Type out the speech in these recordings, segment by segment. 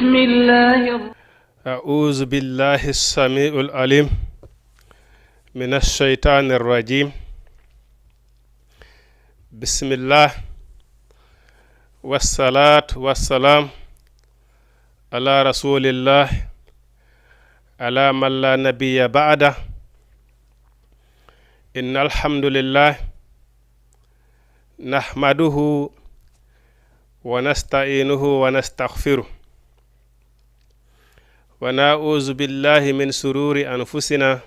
بسم الله أعوذ بالله السميع العليم من الشيطان الرجيم. بسم الله والصلاة والسلام على رسول الله على من لا نبي بعده. إن الحمد لله نحمده ونستعينه ونستغفره ونعوذ بالله من شرور أنفسنا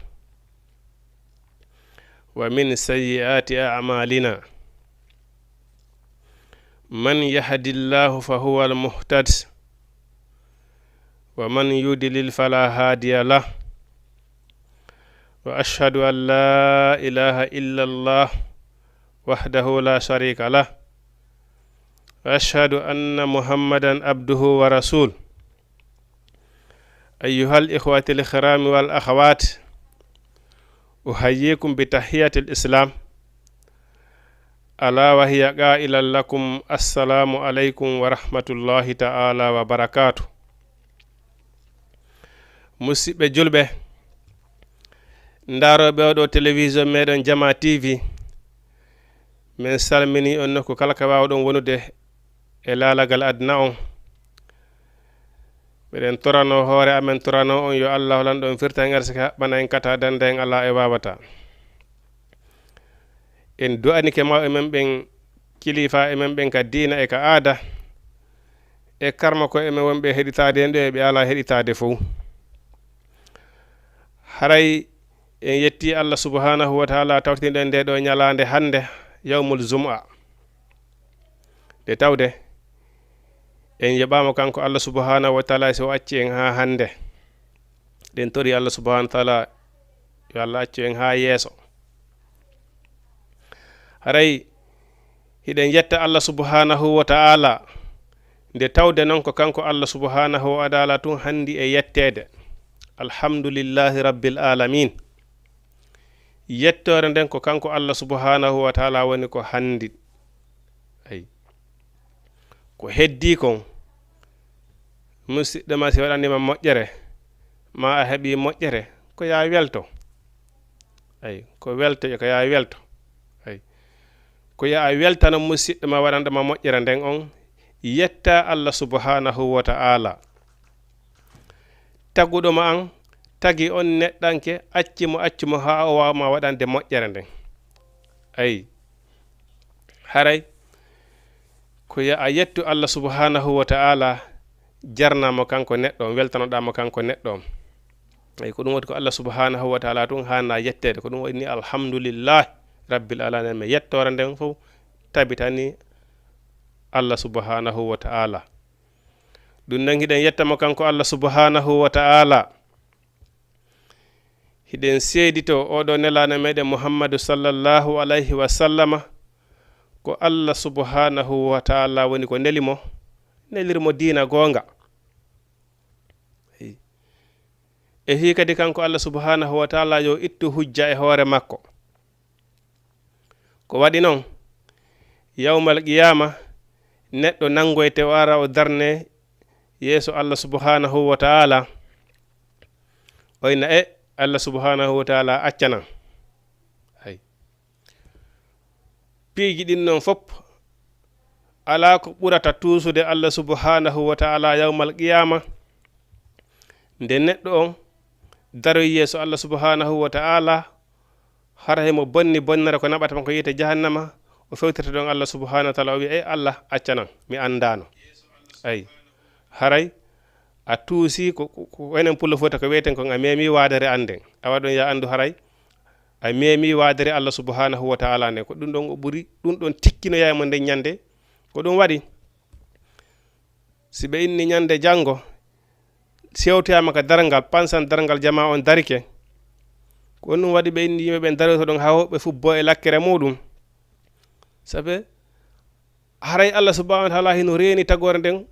ومن سيئات أعمالنا. من يهد الله فهو المهتد ومن يضلل فلا هادي له. وأشهد أن لا إله إلا الله وحده لا شريك له. وأشهد أن محمدا عبده ورسوله. أيها الإخوة الكرام والأخوات، أحييكم بتحية الإسلام ألا وهي قائلا لكم السلام عليكم ورحمة الله تعالى وبركاته. musidɓe julɓe ndaroɓe oɗo télévision meɗen Jama TV, min salmini on nokku kala ka wawɗon wonude e laalagal aduna on. miɗen torano hoore amen, torano on yo Allah holanɗo en firta en arsika haɓɓana en kata dande en ala e wawata. en du'anike maw emen ɓen kilifa emen ɓen ka diina e ka aada e karma ko emen wonɓe heɗitade en ɗo e ɓe ala heɗitade fof. haray en yetti Allah subhanahu wa ta'ala tawtiɗen nde ɗo ñalande hande yawmul jum'a de tawde en yeɓama kanko Allah subhanahu wa ta'ala so acci en ha hande. ɗen tori Allah subhanahu wa ta'ala yo Allah accu en ha yeeso. haray hiɗen yetta Allah subhanahu wa ta'ala nde tawde noon ko kanko Allah subhanahu wa ta'ala tun handi e yettede. alhamdulillahi rabbil alamin. yettore nden ko kanko Allah subhanahu wa ta'ala woni ko handi. ay ko heddi kon musidɗo ma si waɗanima moƴƴere ma a heeɓi moƴƴere ko ya welto. ay ko welto ko ya welto. ay ko ya weltano musidɗo ma waɗanɗoma moƴƴere nden on yetta Allah subhanahu wa ta'ala. taguɗoma an tagi on neɗɗanke accimo ha o wawma waɗande moƴƴere nden. ay haray ko ya a yettu Allah subhanahu wa ta'ala jarnamo kanko neɗɗo on, weltanoɗamo kanko neɗɗo on. ay ko ɗum woni ko Allah subhanahu wa ta'ala tun hanna yettede. ko ɗum woni alhamdulillah rabbil alamin. mi yettore nden fof tabitani Allah subhanahu wa ta'ala. ɗum nan hiɗen yettamo kanko Allah subhanahu wa ta'ala. hiɗen seedito oɗo nelano meɗen Muhammadu sallallahu alayhi wa sallama ko Allah subhanahu wa ta'ala woni ko nelimo, nelirmo diina gonga. e hi kadi kanko Allah subhanahu wa ta'ala yo ittu hujja e hoore makko. ko waɗi noon yawmal qiyama neɗɗo nangoyte wara o darne yeeso Allah subhanahu wa ta'ala oyna Allah subhanahu wa ta'ala accana. ay piiji ɗin noon fop ala ko ɓurata tuusude Allah subhanahu wa ta'ala yawmal qiyama nde neɗɗo on daroy yeeso Allah subhanahu wa ta'ala hara hemo bonni bonnere ko naɓata ko yiyete jahannama. o fewtirta ɗon Allah subhanahu wa ta'ala o wi Allah accanan mi andano. ay haray a tuusi ko enen pullo fota ko wiyeten kon a memi wadere anden. a waɗon ya andu haray a memi wadere Allah subhanahu wa ta'ala nden. ko ɗum ɗon o ɓuri ɗum ɗon tikkinoyaymo nden ñande. ko ɗum waɗi si ɓe inni ñande janngo sewtoyama ka dargal pansan dargal jama on darike. ko ɗum waɗi ɓe inni yimɓe ɓen daroto ɗon ha hoɓɓe fubbo e lakkere muɗum. sabe haray Allah subhanahu wa ta'ala hino reeni tagore nden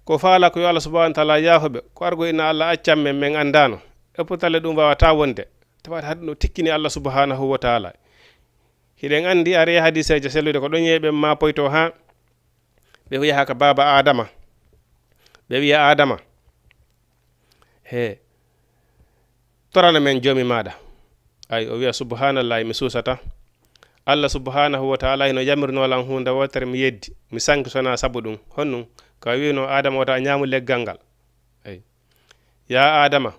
ko faala ko yo Allah subhanahu wa ta'ala yaafoɓe ko argo inna Allah accam men min andano. e pourtale ɗum wawata wonde tawata haɗum no tikkini Allah subhanahu wa ta'ala. hiɗen andi ari hadiseje sellude ko ɗon yeeɓe ma poyto ha ɓe yaha ka baba adama ɓe wiya adama he torana men joomi maɗa ay o wiya subhanallahi mi suusata allah subhanahu wa taala hino yamirnolan hunde wotere mi yeddi mi sanki sona sabu ɗum honnum ka wino adama wata ñaamu leggal ngal ay ya adama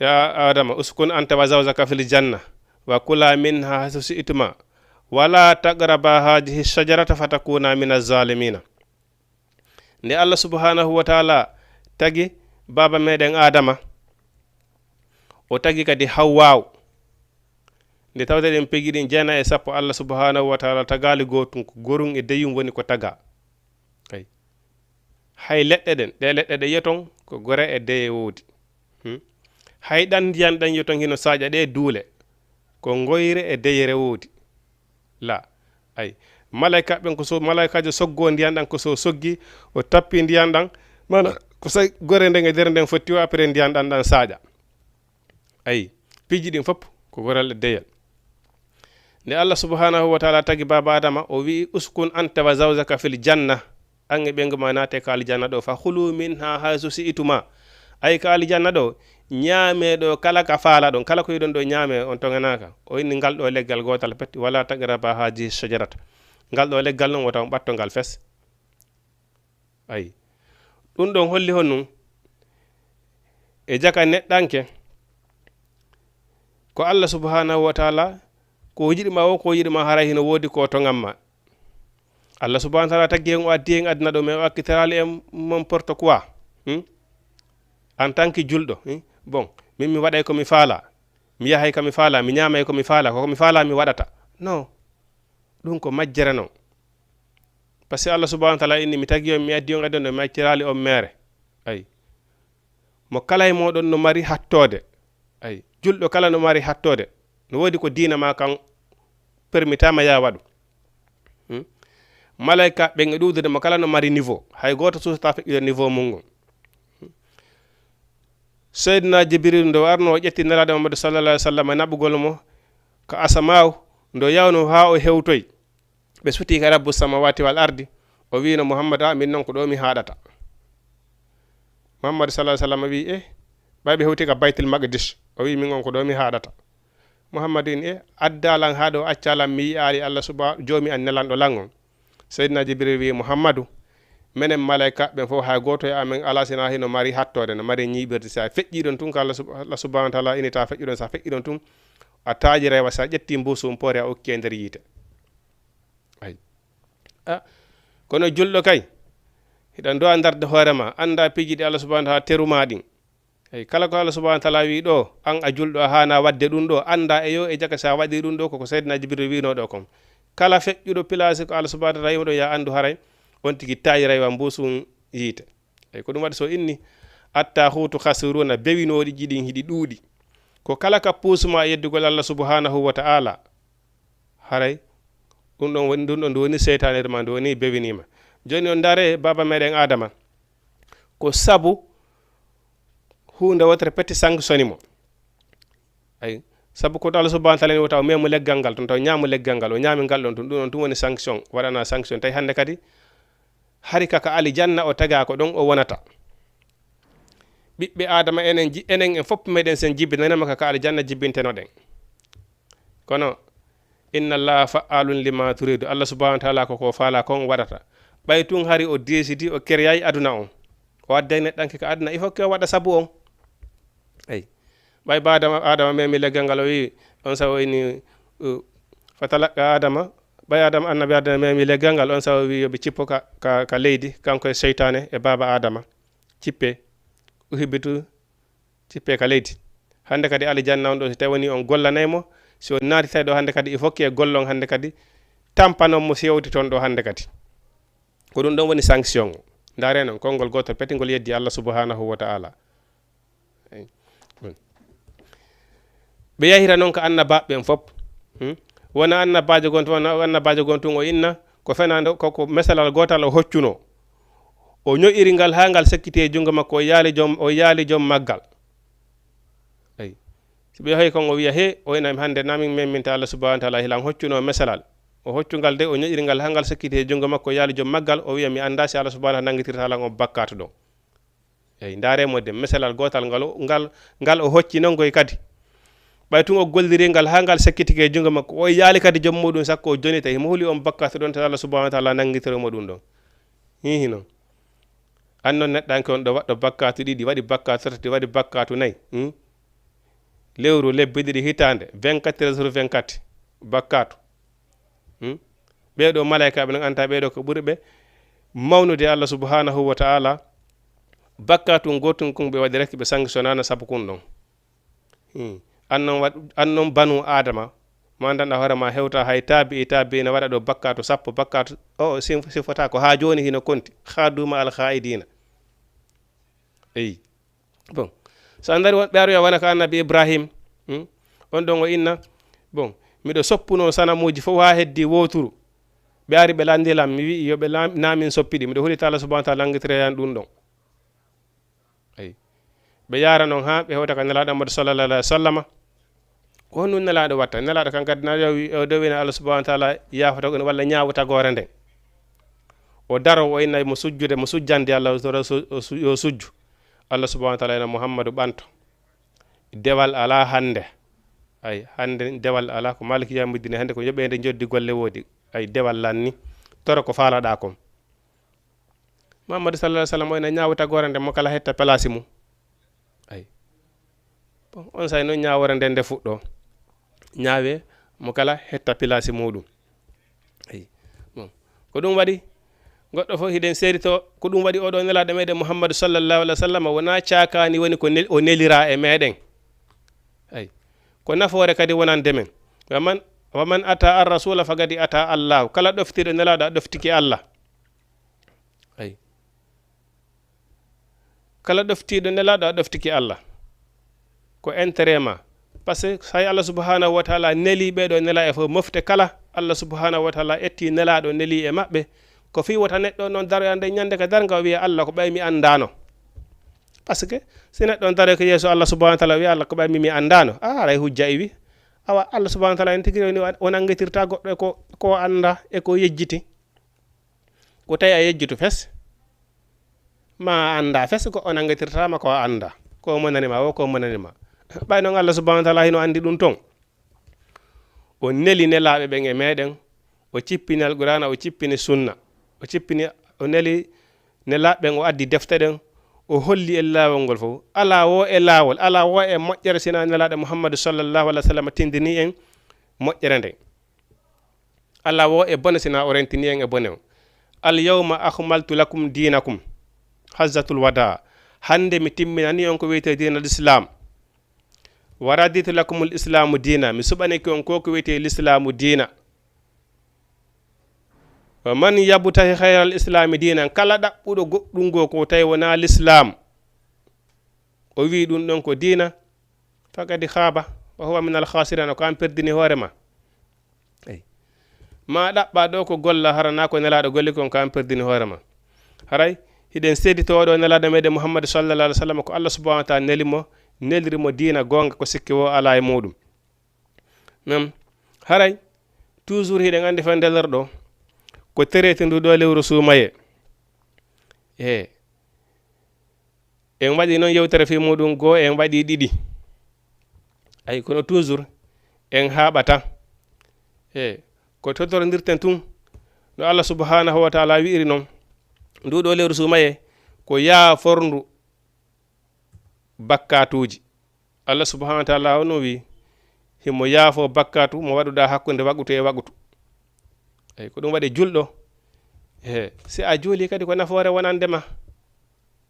ya adama uskun anta wa zawjaka fil janna wa kula minha haythu shi'tuma wala taqraba hadhihi shajarata fatakuna min az-zalimina nde allah subhanahu wa taala tagi baba meɗen adama o tagi kadi hawwaw nde tawde ɗen pegi ɗin jeena e sappo allah subhanahu wa taala tagali gotum ko gorun e deyum woni ko taga ay hay leɗɗe ɗen ɗe leɗɗe ɗe yeton ko gore e deye woodi hay ɗan ndiyan ɗan yeton hino saƴa ɗe duule ko ngoyre e deyere woodi la ay malaika ɓen ko so malaikajo soggo ndiyan ɗan ko so soggi o tappi ndiyan ɗan mana ko sa gore nden e nder nden fotti o après ndiyan ɗan ɗan saƴa ay piji ɗin fof ko goral e deyal nde allah subhanahu wa taala tagi baba adama o wi uskun anta wa zawjaka fil janna an e ɓengu ma naate ka aljanna ɗo fa hulu minha haysu si'tuma ay ka aljanna ɗo ñaame ɗo kala ka faala ɗon kala ko yiɗon ɗo ñaame on toganaka o inni ngal ɗo leggal gotal petti wala taqraba haji shajarata ngal ɗo leggal noon wota on ɓatto ngal fes ay ɗum ɗon holli honnum e jaka neɗɗanke ko allah subhanahu wa taala ko yiɗima o ko yiɗima haray hino woodi ko to ngamma allah subhanahu wa taala taggi hen o addi hen aduna ɗo mais o akkitirali en n'importe quoi en tant que julɗo bon min mi waɗay komi faala mi yahay komi faala mi ñaamay komi faala komi faala mi waɗata non ɗum ko majjere noon par ce que allah subhanahu wa taala inni mi tagi on mi addi on aduna mi accirali on mere ay mo kala e moɗon no mari hattode ay julɗo kala no mari hattode no woodi ko diina ma kan permitama ya waɗu malaika ɓen e ɗuɗude mo kala no mari niveau hay goto susata feƴƴude niveau mum ngon seydina jibril ndo arno o ƴetti nelaɗo mamadou sallallah alih w sallam e naɓugol mo ko asamaw ndo yawno ha o hewtoy ɓe suti ka rabbu samawati wal ardi o wino mouhammad a min noon ko ɗo mi haɗata mouhammadou sallah sallam wi ɓayɓe hewti ka baytil maqdis o wi min on ko ɗo mi haɗata mouhammadou in addalan ha ɗo accalan mi yiyali allah suba joomi an nelanɗo langon seydina jibril wi mouhammadou menen malaika ɓen fof hay goto e amen ala sina hino mari hattode no mari ñiɓirde sa feƴƴiɗon tun ko allah subhanahu wa taala inita feƴƴuɗon sa feƴƴiɗon tun a taaji rewa sa ƴetti mbusum poore a okki e nder yiite ay kono julɗo kay hiɗan do a darde hoorema anda piji ɗi allah subhanahu wa taala teruma ɗin ay kala ko allah subhanahu wa taala wi ɗo an a julɗo a hana wadde ɗum ɗo anda e yo e jaka sa waɗi ɗum ɗo koko seydina jibril wino ɗo kon kala feƴƴuɗo place ko allah subhanahu wa taala yimo ɗo ya andu haray on tigi tayi raywa mbusum yiite ay ko ɗum waɗi so inni atta hutu khasiruna bewinoɗi jiɗin hiɗi ɗuuɗi ko kala ka puusuma yeddugol allah subhanahu wa ta'ala haray ɗum ɗon woni ɗum ɗon nde woni seytanere ma nde woni bewinima joni on dare baba meɗen adama ko sabu hunde wotere petti sanctioni mo ay sabu ko Allah subhanahu wa ta'ala wota o memo leggal ngal ton taw ñaamu leggal ngal o ñaami ngal ɗon ɗum ɗum woni sanction waɗana sanction tawi hande kadi hari kaka alijanna o taga ko ɗon o wonata ɓiɓɓe adama enen en fopp meɗen sen jibbinanema kaka alijanna jibbinteno ɗen kono inna allaha fa'alun lima turidu allah subhanahu wa ta'ala koko faala kon waɗata ɓay tun hari o décidi o keryayi aduna on o adday neɗɗanke ko aduna il faut que o waɗa sabu on ay ɓay ba adama memi leggal ngal o wi on sawo ini fatalaka adama ɓay adama annabi adama memi leggal ngal on sawo wi yoɓe cippo ka leydi kanko e seytane e baba adama cippe uhibitu cippe ka leydi hande kadi alijanna on ɗo so tawi woni on gollanaymo si on naati tawi ɗo hande kadi il faut que e gollon hande kadi tampanon mo sewti toon ɗo hande kadi ko ɗum ɗon woni sanction o ndare noon konngol gotol petingol yeddi allah subhanahu wa ta'ala ɓe yahira noon ko annabaɓen fof wona annabajo gon tun annabajo gon tun o inna ko fenande koko mesalal gotal o hoccuno o ño'iri ngal ha ngal sekkiti e jungo makko o yaali joom maggal ay so ɓe yahi kon o wiya he o ina hande namin memminta allah subhanahu wa ta'ala hilan hoccuno mesalal o hoccugal de o ñoƴiringal hangal sakkiti e jungo makko yaali joom maggal o wiya mi anda si Allah subhanahu nangitirta lan o bakkatu ɗon eyi ndaremo de meselal gotal ngal o hocci non koy kadi ɓay tun o golliringal ha ngal sakkitike e jungo makko o yaali kadi joom muɗum sakko o jonita himo huli on bakkatu ɗon to Allah subhanahu wa taala nangitiremo ɗum ɗon hihi noon annon neɗɗanke on ɗo waɗɗo bakkatu ɗiɗi waɗi bakkatu tati waɗi bakkatu nayyi lewru lebbi ɗiɗi hitande 24/24 bakkatu ɓeɗo malaikaɓe non anta ɓeɗo ko ɓuri ɓe mawnude Allah subhanahu wa ta'ala bakkatu gotum kum ɓe waɗi rek ɓe sanctionnana saabu kun ɗon annon banu adama ma danɗa hoorema hewta hay taabi e taabi ne waɗa ɗo bakkatu sappo bakkatu o sifata ko ha joni hino konti ha duma al khaidina eyi bon so andari ɓe aroya wona ko annabi ibrahim on ɗon o inna bon miɗo soppuno sanamuji fof ha heddi woturu ɓe ari ɓe landilam mi wi yoɓe namin soppiɗi miɗo hulita Allah subhanahu wa ta'ala langitireyan ɗum ɗon eyi ɓe yara noon ha ɓe hewta ka nelaɗo amadou sallallah alah wa sallama ko honɗum nelaɗo watta nelaɗo kan kadi o dowina Allah subhanahu wa ta'ala yafata on walla ñawata gore nden o daro o innayi mo sujjude mo sujjande Allah yo sujju Allah subhanahu wa ta'ala ena Muhammadu ɓanto dewal ala hande ay hande dewal ala ko maliki yamuddine hande ko yoɓede joddi golle woodi ay dewal lanni toro ko faalaɗa kon Muhammadu sallallahu alaihi wasallam o ena ñawata gore nden mo kala hetta place mum ay bon on say noon ñawore nden nde fuɗɗo ñaawe mo kala hetta place muɗum ay bon ko ɗum waɗi goɗɗo fof hiɗen seedito ko ɗum waɗi oɗo nelaɗo meɗen Muhammadu sallallahu alaihi wasallam wona caakani woni ko o nelira e meɗen ay ko nafoore kadi wonande men waman ata ar rasula fagadi ata Allah kala ɗoftiɗo nelaɗo a ɗoftiki Allah ay kala ɗoftiɗo nelaɗo a ɗoftiki Allah ko intérêt ma par ce que hay Allah subhanahu wa taala neli ɓeɗo nela e fof mofte kala Allah subhanahu wa taala etti nelaɗo neli e maɓɓe ko fi wota neɗɗo noon daroyande ñande ka darga o wiya Allah ko ɓay mi andano par ce que si neɗɗo daroy ko yeeso Allah subhanahu wa taala wiya Allah ko ɓay mi andano aray hujja e wi awa Allah subhanahu wa taala en tigui ni o nangitirta goɗɗo ko anda e ko yejjiti ko tawi a yejjitu fes ma anda fes ko o nangitirtama ko anda ko monanima o ko monanima ɓay noon Allah subhanahu wa taala hino andi ɗum ton o neli nelaɓe ɓen e meɗen o cippini alqur'ana o cippini sunna o cippini o neli nelaɓe ɓen o addi defte ɗen o holli e laawol ngol fof ala wo e laawol ala wo e moƴƴere sina nelaɗo Muhammadu sallallahu alaihi wasallam tindini en moƴƴere nden ala wo e bone sina o rentini en e bone o al yawma akmaltu lakum dinakum hazzatul wada hande mi timminani on ko wiyete dinal islam wa raditu lakum al islamu dina mi suɓaniki on ko wiyete l'islamu dina wa man yabtahi khayral islami dinan kala ɗaɓɓuɗo goɗɗum go ko tawi wona l'islam o wi ɗum ɗon ko dina fagadi khaba wa huwa min al khasirin ko an perdini hoorema eyi ma ɗaɓɓa ɗo ko golla harana ko nelaɗo golli kon ko an perdini hoorema haray hiɗen seeditoɗo nelaɗo meɗen Muhammadu sallallahu alaihi wasallam ko Allah subhanahu wa ta'ala nelirimo dina gonga ko sikki wo ala e muɗum nam haray toujours hiɗen andi fa ndeler ɗo ko terete ndu ɗo lewru suumaye en waɗi noon yewtere fi muɗum goo en waɗi ɗiɗi ay kono toujours en haɓata ko totodirten tun no Allah subhanahu wa ta'ala wi'iri noon ndu ɗo lewru suumaye ko yaaforndu bakkatuji Allah subhanahu wa ta'ala ono wi himo yaafo bakkatu mo waɗuɗa hakkude wagutu e wagutu ay ko ɗum waɗi julɗo si a juuli kadi ko nafoore wonandema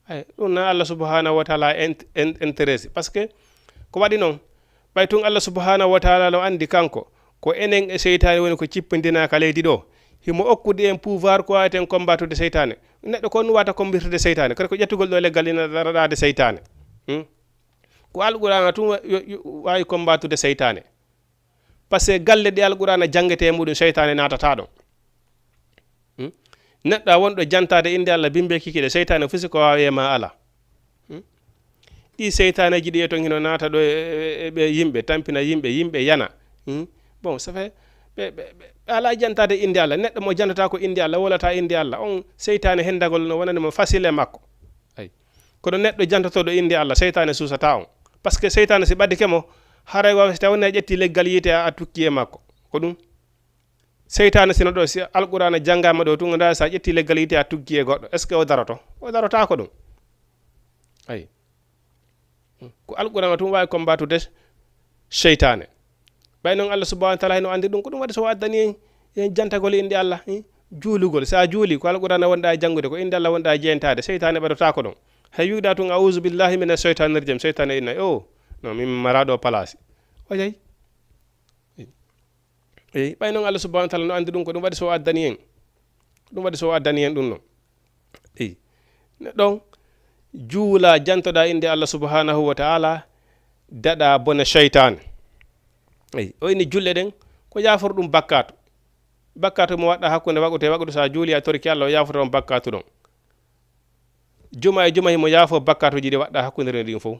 ay ɗum na Allah subhanahu wa ta'ala intéressé par ce que ko waɗi noon ɓay tun Allah subhanahu wa ta'ala no andi kanko ko enen e seytane woni ko cippindinaka leydi ɗo himo okkude en pouvoir ko waweten combattude seytane neɗɗo ko nu wata combattude seytane kadi ko ƴettugol ɗo leggal ina raɗade seytane ko alqur'ana tun wawi combattude seytane par ce que galle ɗe alqur'ana jangete e muɗum seytane natata ɗon neɗɗo a wonɗo jantade inde Allah bimbe kikiɗe seytane fusi ko wawi e ma ala ɗi seytaneji ɗi e ton hino nata ɗo ɓe yimɓe tampina yimɓe yana bon ça fait ala jantade inde Allah neɗɗo mo jantata ko inde Allah wolata inde Allah on seytane hendagol no wonande mo facile makko ay kono neɗɗo jantotoɗo inde Allah seytane susata on par ce que seytane si ɓaddike mo haray wawa so tawne ƴetti leggal yite a tukki e makko ko ɗum seytane sino ɗo si alqur'ana jangama ɗo tun nda sa ƴetti leggal yite a tuggi e goɗɗo est ce que o darota ko ɗum ay ko alqur'ana tun wawi kombatude seytane ɓay noon Allah subhanahu wa ta'ala heno andi ɗum ko ɗum waɗi so waddani en jantagol inde Allah juulugol sa juuli ko alqur'ana wonɗa e jangude ko inde Allah wonɗa e jeyntade seytane ɓaɗota ko ɗon hay wiuɗa tun a'udhu billahi minash shaitanir rajim seytane inna o non min maraɗo place o jeyi eyi ɓay noon Allah subhanahu wa ta'ala no andi ɗum ko ɗum waɗi so addani en ɗum waɗi so addani en ɗum noon eyi neɗɗon juula jantoɗa inde Allah subhanahu wa ta'ala daɗa bona sheytane eyi o inni julɗe ɗen ko yafor ɗum bakkatu mo waɗɗa hakkude waɗude sa juuli a torki Allah o yafoto on bakkatu ɗon juma e juma himo yaafo bakkatuji ɗi waɗɗa hakkude ɗin fof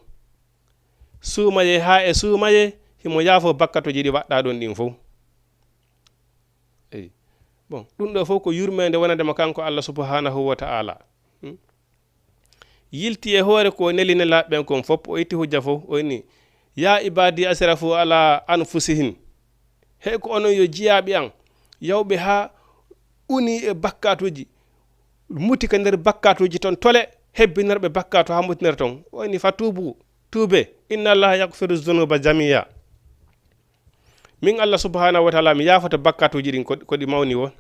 suumaye ha e suumaye himo yaafo bakkatuji ɗi waɗɗa ɗon ɗin fof eyi bon ɗum ɗo fof ko yurmede wonandema kanko Allah subhanahu wa ta'ala yilti e hoore ko neline laɓɓen kon fof o itti hujja fof o inni ya ibadi asrafu ala anfusihim hey ko onon yo jiyaɓe an yawɓe ha uni e bakkatuji mutika nder bakkatuji ton tole hebbinirɓe bakkatu ha mutinere ton o inni fatubu tuube inna allaha yaghfiru dhunuba jami'a min Allah subhanahu wa ta'ala mi yafata bakkatuji ɗin ko ɗi mawni won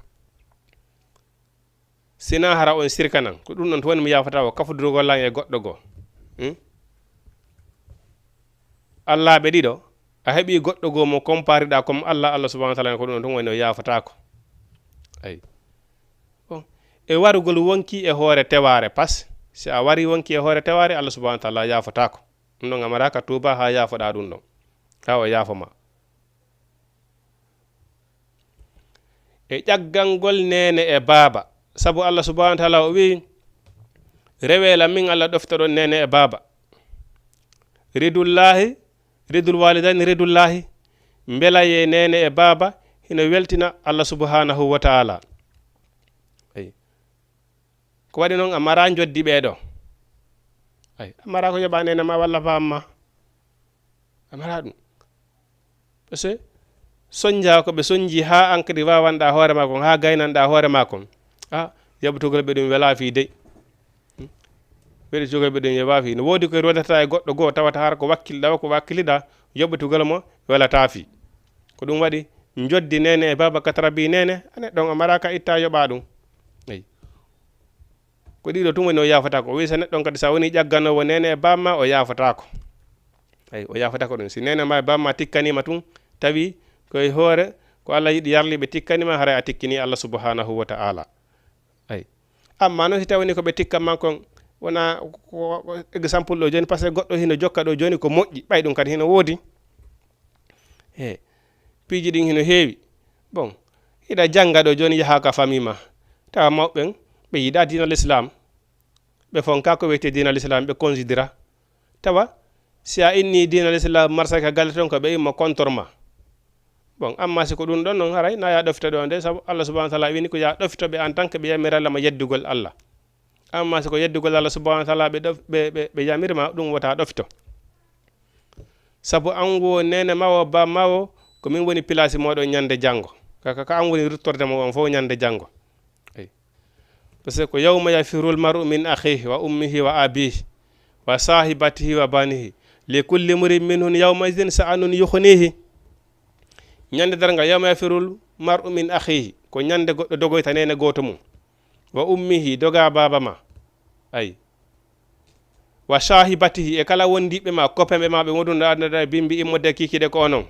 sina hara on sirka nan ko ɗum ɗon to woni mi yafata o kafudurgol lan e goɗɗo goo Allah ɓe ɗiɗo a heɓi goɗɗo goo mo compariɗa comme Allah subhanahu wa ta'ala ko ɗum ɗon woni o yafatako ay bon e warugol wonki e hoore teware pas si a wari wonki e hoore teware Allah subhanahu wa ta'ala yafatako ɗum ɗon amaraka tuba ha yafoɗa ɗum ɗon ha o yafoma e ƴaggangol nene e baaba sabu Allah subhanahu wa ta'ala o wi rewela min Allah ɗoftoɗon nene e baaba ridul walidaini ridullahi mbelaye nene e baaba hino weltina Allah subhanahu wa ta'ala ay ko waɗi noon a mara joddi ɓeɗo ay a mara ko yoɓa nene ma walla bamma a mara ɗum parce que soñja ko ɓe soñji ha an kadi wawanɗa hoore ma kon ha gaynanɗa hoore ma kon yaɓutugol ɓe ɗum wela fi dey ɓeɗe jogoɓe ɗum yewa fi no woodi koye rodata e goɗɗo goo tawata har ko wakkilɗa ko wakkiliɗa yoɓɓutugol mo welata fi ko ɗum waɗi joddi nene e baba katrabi nene neɗɗon o maraka itta yoɓa ɗum eyi ko ɗiɗo tum woni o yafatako o wi so neɗɗon kadi sa woni ƴagganowo nene e bamma o yafatako eyi o yafatako ɗum si nene ma e bamma tikkanima tun tawi koye hoore ko Allah yiɗi yarliɓe tikkanima haray a tikkini Allah subhanahu wa ta'ala ay amma noon si tawini ko ɓe tikkanman kon wona exemple ɗo joni par ce que goɗɗo hino jokka ɗo joni ko moƴƴi ɓay ɗum kadi hino woodi e piiji ɗin hino heewi bon hiɗa janga ɗo joni yaha ka famille ma tawa mawɓen ɓe yiɗa dina l'islam ɓe fonka ko wiyete dina l'islam ɓe considéra tawa si a inni dina l'islam marsa ka galle ton ko ɓe immo contre ma bon amma si ko ɗum ɗon noon haray na ya ɗofta ɗo nde sabu Allah subhanahu wa ta'ala wini ko ya ɗoftoɓe en tant que ɓe yamirallama yeddugol Allah amma si ko yeddugol Allah subhanahu wa ta'ala ɓe yamirma ɗum wota ɗofto sabu an wo nene mawo ba mawo ko min woni place moɗon ñande janggo ka an woni ruttorde mo on fof ñande janggo eyi par ce que ko yawma yafirul mar'u min akhihi wa ummihi wa abihi wa sahibatihi wa banihi li kulli mrin minhum yawma idhin sa'anun yukhnihi ñande darga yawma yafirul mar'u min akhihi ko ñande goɗɗo dogoyta nene goto mum wa ummihi doga baba ma ay wa sahibatihi e kala wondiɓe ma copain ɓe ma ɓe wonduno adnada bimbi immode kikiɗe ko onon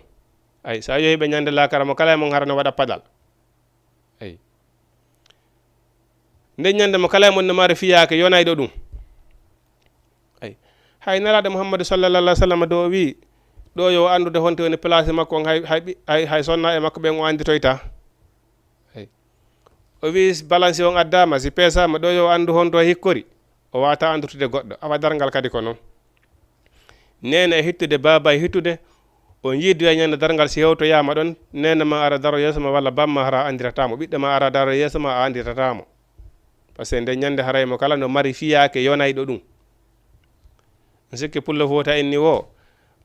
ay sa yehi ɓe ñande lakara mo kala mon harano waɗa paɗal ay nde ñande mo kala mon no mari fiyake yonayɗo ɗum ay hay nalaɗo Muhammadu sallallahu alaihi wasallam do wi ɗo yo andude honte woni place makko on hay sonna e makko ɓen o anditoyta ay o wi balance on addama si pesama ɗo yo andu honto hikkori o wata andutude goɗɗo awa dargal kadi ko noon nene e hittude baba e hittude on yiddoya ñande dargal si hewtoyama ɗon nene ma ara daro yeeso ma walla bamma hara andiratamo ɓiɗɗo ma ara daro yeeso ma a andiratamo par ce que nde ñande haraymo kala no mari fiyake yonayɗo ɗum sikki pullo fota inni wo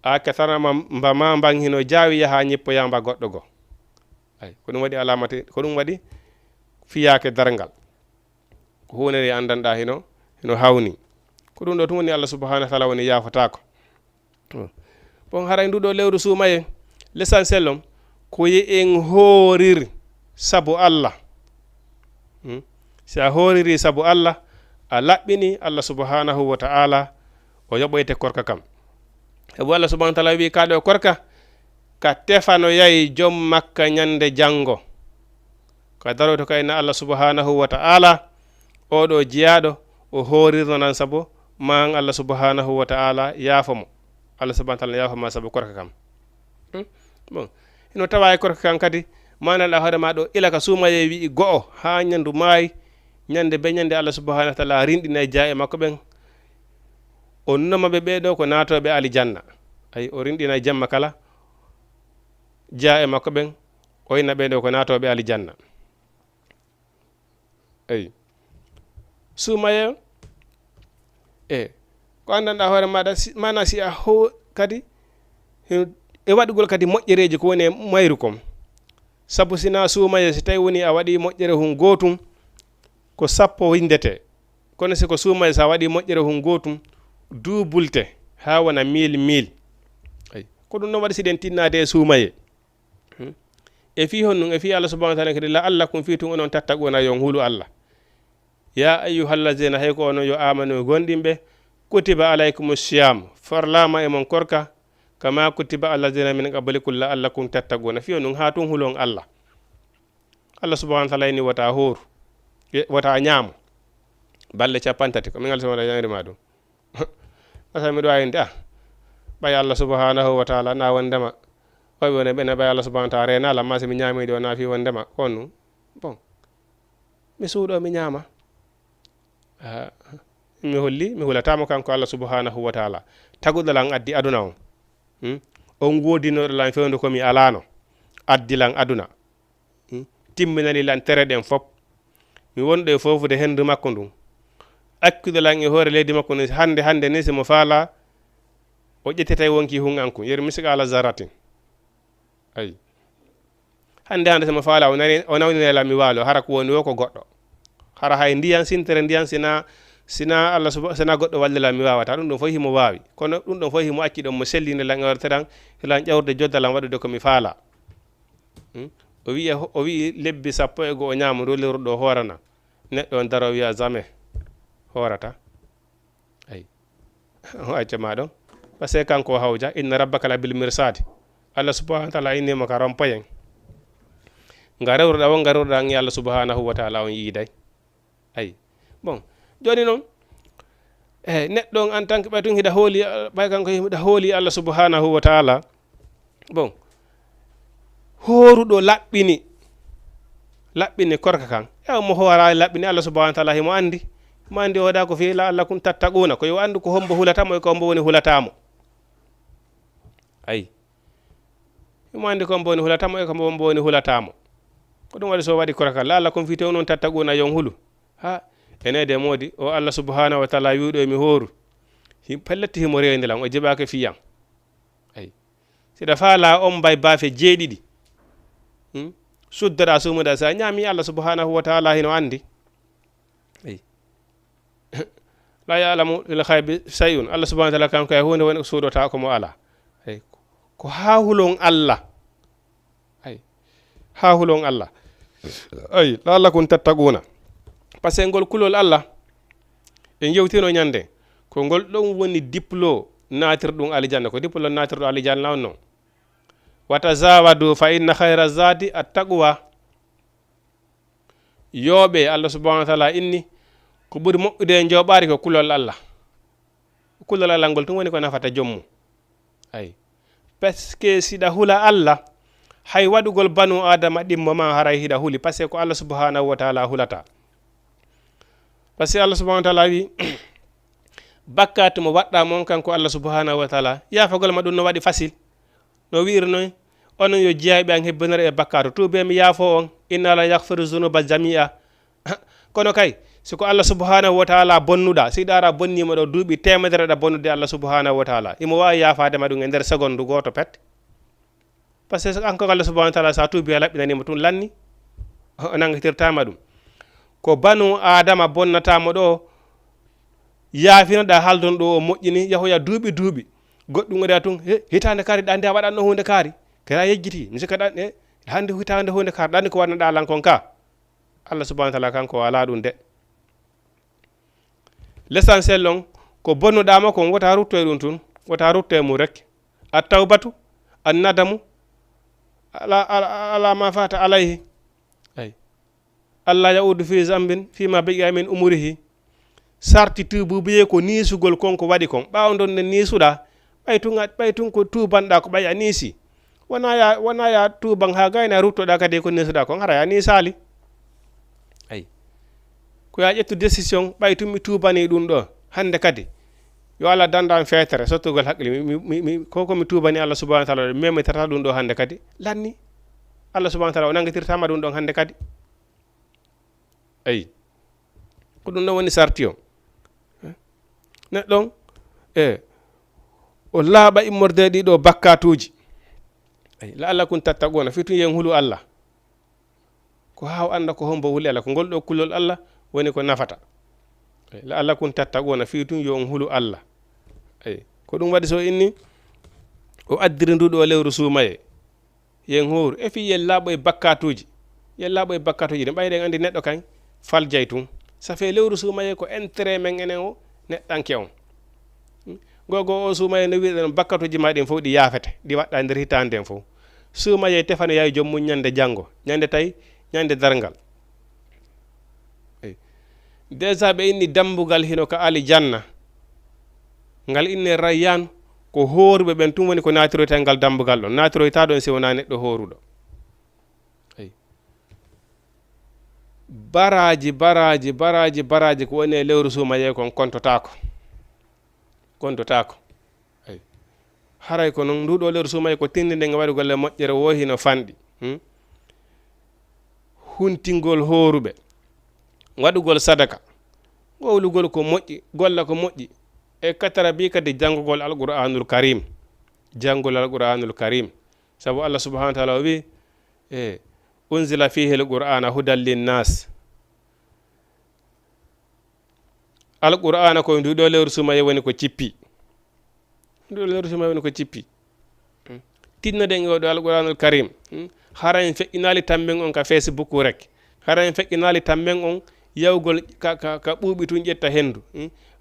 a ketanama mbama mban hino jaawi yaha ñippoyamba goɗɗo go ay ko ɗum waɗi alamate ko ɗum waɗi fiyake dargal ko hunde andanɗa hino hawni ko ɗum ɗo tum woni Allah subhanahu wa ta'ala woni yafatako bon haray nduɗo lewru suumaye l'essentiel on ko yi en hooriri sabu Allah si a hooriri sabu Allah a laɓɓini Allah subhanahu wa ta'ala o yoɓoyte korka kam ebo Allah subhanahu wa ta'ala wi kaɗo korka ka tefano yayi joom makka ñande janngo ka daroto kayna Allah subhanahu wa ta'ala oɗo jiyaɗo o hoorirno nan sabu man Allah subhanahu wa ta'ala yaafamo Allah subhanahu wa ta'ala yaafama sabu korka kam bon ino tawa e korka kam kadi mananɗa hoore ma ɗo ila ka suumaye wi go'o ha ñandu maayi ñande be ñande Allah subhanahu wa ta'ala rinɗina e jaa e makko ɓen o nunomaɓe ɓeɗo ko natoɓe alijanna ay o rinɗina e jamma kala jaa e makko ɓen o yina ɓeɗo ko natoɓe alijanna ay suumaye ko andanɗa hoore maɗa mana si a ho kadi e waɗugol kadi moƴƴereji ko woni e mayru kom sabu sina suumaye si tawi woni a waɗi moƴƴere hun gotum ko sappo windete kono siko suumaye sa waɗi moƴƴere hun gotum duubulte ha wona 1000 ay ko ɗum noon waɗi siɗen tinnade e suumaye e fi hon ɗum e fi Allah subhanahu wa ta'ala kadi la allakum fi tun onon tattaquna yon hulu Allah ya ayyuhallazina hay ko onon yo amanu gonɗinɓe kutiba alaykum siyam farlama e mon korka kama kutiba allazina min qablikum la allakum tattaquna fi on ha tun hulon Allah subhanahu wa ta'ala ni wata horu wata ñaamo balle capantati ko min Allah subhanahu wa ta'ala yanrima ɗum asa miɗo wayinde ɓay Allah subhanahu wa ta'ala na wondema oy woni ɓene ɓay Allah subhanahu wa ta'ala renala ma si mi ñaamidi o na fi wondema kon ɗum bon mi suuɗo mi ñaama mi holli mi hulatamo kanko Allah subhanahu wa ta'ala taguɗo lan addi aduna on on godinoɗo lan fewde komi alano addi lan aduna timminani lan tere ɗen fop mi wonɗo e fofude hendu makko ndum akkude lan e hoore leydi makko ni hande ni simo faala o ƴettitay wonki hunganku yeri misika ala zaratin ay hande simo faala o nawninela mi waalo hara ko woni o ko goɗɗo hara hay ndiyan sintere ndiyan sina Allah sina goɗɗo wallila mi wawata ɗum ɗon fof himo wawi kono ɗum ɗon fof himo acci ɗon mo sellinde lan e warteran hilan ƴawde joddalan waɗude komi faala o wi lebbi 11 o ñaama rolirɗo hoorana neɗɗo on daro wiya jamais hoorata ay o acca ma ɗon par ce que kanko hawja inna rabbaka la bil mirsadi Allah subhanahu wa ta'ala innima ka rompoyen nga rewruɗa o garurɗa e Allah subhanahu wa ta'ala on yiiday ay bon joni noon neɗɗo on en tant que ɓay tun hiɗa hooli ɓay kanko hiɗa hooli Allah subhanahu wa ta'ala bon horuɗo laɓɓini korka kan mo hoora laɓɓini Allah subhanahu wa ta'ala himo andi oɗa ko fi la Allah kum tattaquna ko yo andu ko hombo hulatamo e ko hombo woni hulatamo ay himo andi ko hombo woni hulatamo e ko hombo woni hulatamo ko ɗum waɗi so waɗi korka la Allah kum fi tew noon tattaquna yon hulu ha enede modi o Allah subhanahu wa ta'ala wiɗo mi horu pelletti himo rewdilan o jeɓake fiyan ay siɗa faala on mbay baafe jeeɗiɗi suddaɗa sumuɗa sa ñaami Allah subhanahu wa ta'ala hino andi ay la ya'lamu fil ghaibi shay'un Allah subhanahu wa ta'ala kanko e hunde woni ko suuɗota ko mo ala ay ko ha hulon Allah ay ha hulon Allah ay la Allah kun tattaquna par ce que ngol kulol Allah e jewtino ñande ko ngol ɗon woni diplo natirɗum alijanna ko diplo natirɗo alijanna on noon wata zawadu fa inna khayra zadi attaqwa yooɓe Allah subhanahu wa ta'ala inni ko ɓuri moƴƴude e jooɓaari ko kulol Allah ngol tum woni ko nafata jommu ay par ce que siɗa hula Allah hay waɗugol banu adama ɗimmo ma haray hiɗa huli par ce que ko Allah subhanahu wa ta'ala hulata par ce que Allah subhanahu wa ta'ala wi bakkatu mo waɗɗa mon kanko Allah subhanahu wa ta'ala yafagol ma ɗum no waɗi facile no wiirnoy onon yo jeeyɓe an hebbinere e bakkato tuube mi yaafo on inna la yaghfiru zunuba jamia kono kay siko Allah subhanahu wa ta'ala bonnuɗa siɗa ara bonnima ɗo duuɓi temedere ɗa bonnude Allah subhanahu wa ta'ala imo wawi yafadema ɗum e nder seconde goto pet par ce que kanko Allah subhanahu wa ta'ala sa tuubi a laɓɓinanima tun lanni o nangitirtama ɗum ko banu adama bonnatamo ɗo yaafinoɗa haldon ɗo o moƴƴini yahoya duuɓi goɗɗum waɗa tun hitande kaari ɗande a waɗanno hunde kaari kera yejjiti mi sikka ɗan hande hitande hunde kaari ɗanni ko wannaɗa lankon ka Allah subhanahu wa ta'ala kanko ala ɗum de l'essentiel non ko bonnuɗama kon wota rutto e ɗum tun wota rutto e mum rek a tawbatu an nadamu ala ma fata alayhi ay Allah yaudu fi zambin fima baqiya min umurihi sarti tububiye ko nisugol konko waɗi kon ɓawo ɗon ne nisuɗa ɓay tun ko tubanɗa ko ɓay a niisi wona ya tuban ha gayna ruttoɗa kadi ko nisuɗa kon hara ya nisali ay ko ya ƴettu décision ɓay tun mi tubani ɗum ɗo hande kadi yo Allah dandam feetere sottugol haqqille koko mi tubani Allah subhanahu wa ta'ala memitata ɗum ɗo hande kadi lanni Allah subhanahu wa ta'ala o nangitirtama ɗum ɗon hande kadi ayi ko ɗum ɗon woni sarti o neɗɗon o laaɓa immorde ɗiɗo bakkatuji ay la Allah kun tattaquna fitun yen hulu Allah ko haw anda ko hombo huli Allah ko ngol ɗo kullol Allah woni ko nafata la Allah kun tattaquna fitun yo on hulu Allah ay ko ɗum waɗi so inni o addiri nduɗo lewru suumaye yen horu e fi yen laaɓo e bakkatuji ɗe ɓayɗen andi neɗɗo kan faljay tun ça fait lewru suumaye ko intérêt men enen o neɗɗanke on gogo o suumaye no wiɗen bakkatuji ma ɗin fof ɗi yaafete ɗi waɗɗa nder hitande den fof suumaye tefane yayi jommum ñande janggo ñande tawi ñande dargal déjà ɓe inni dambugal hino ka ali janna ngal inne rayyan ko horuɓe ɓen tum woni ko natiroyta ngal dambugal ɗon natiroyta ɗon si wona neɗɗo horuɗo baraji ko woni e lewru suumaye kon kontotako ay haray ko noon nduɗo lewru suumaye ko tindinde nge waɗi golle moƴƴere wohino fanɗi huntingol horuɓe waɗugol sadaka wowlugol ko moƴƴi golla ko moƴƴi e katara bi kadi janngugol alqur'anul karim sabu Allah subhanahu wa ta'ala o wi unzila fihi alqur'ana hudan linnas alqur'ana ko nduɗo lewru sumaye woni ko cippi tinnoɗen e oɗo alqur'anul karim haraen feƴƴinali tammen on ka Facebook rek haraen feƴƴinali tammen on yawgol ka ɓuuɓi tun ƴetta hendu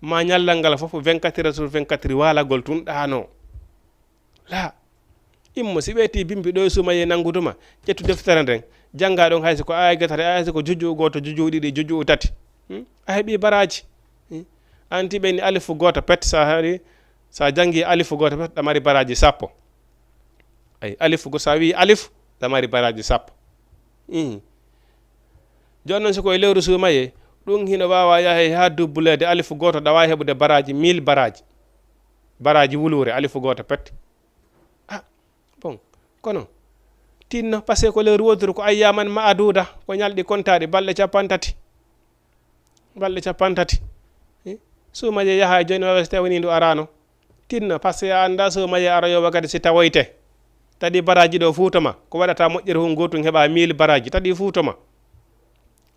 ma ñallal ngal fof 24 heures sur 24 walagol tun ɗano la immo si ɓeyti bimbi ɗo sumaye nangguduma ƴettu deftere nden jangga ɗon hayso ko aya gatare hayso ko juju'u goto juju'u ɗiɗi juju'u tati a heeɓi baraji anti ɓeni alifu goto pet sa jangi alifu goto pet ɗamari baraji 10 ay alifu sa wi alif ɗamari baraji 10 joni noon siko e lewru suumaye ɗum hino wawa yahay ha dubbulede alifu goto ɗawa heɓude baraji 1000 baraji wulure alifu goto pet bon kono tinno par ce que ko lewru woduru ko ayyaman ma aduda ko ñalɗi kontaɗi balɗe 50 suumaye yaha joni wawa so tawini ndu arano tinno par ce que a anda suumaye aroyowa kadi si tawoyte taɗi baraji ɗo fuutoma ko waɗata moƴƴere hun gotum heɓa 1000 baraji taɗi fuutoma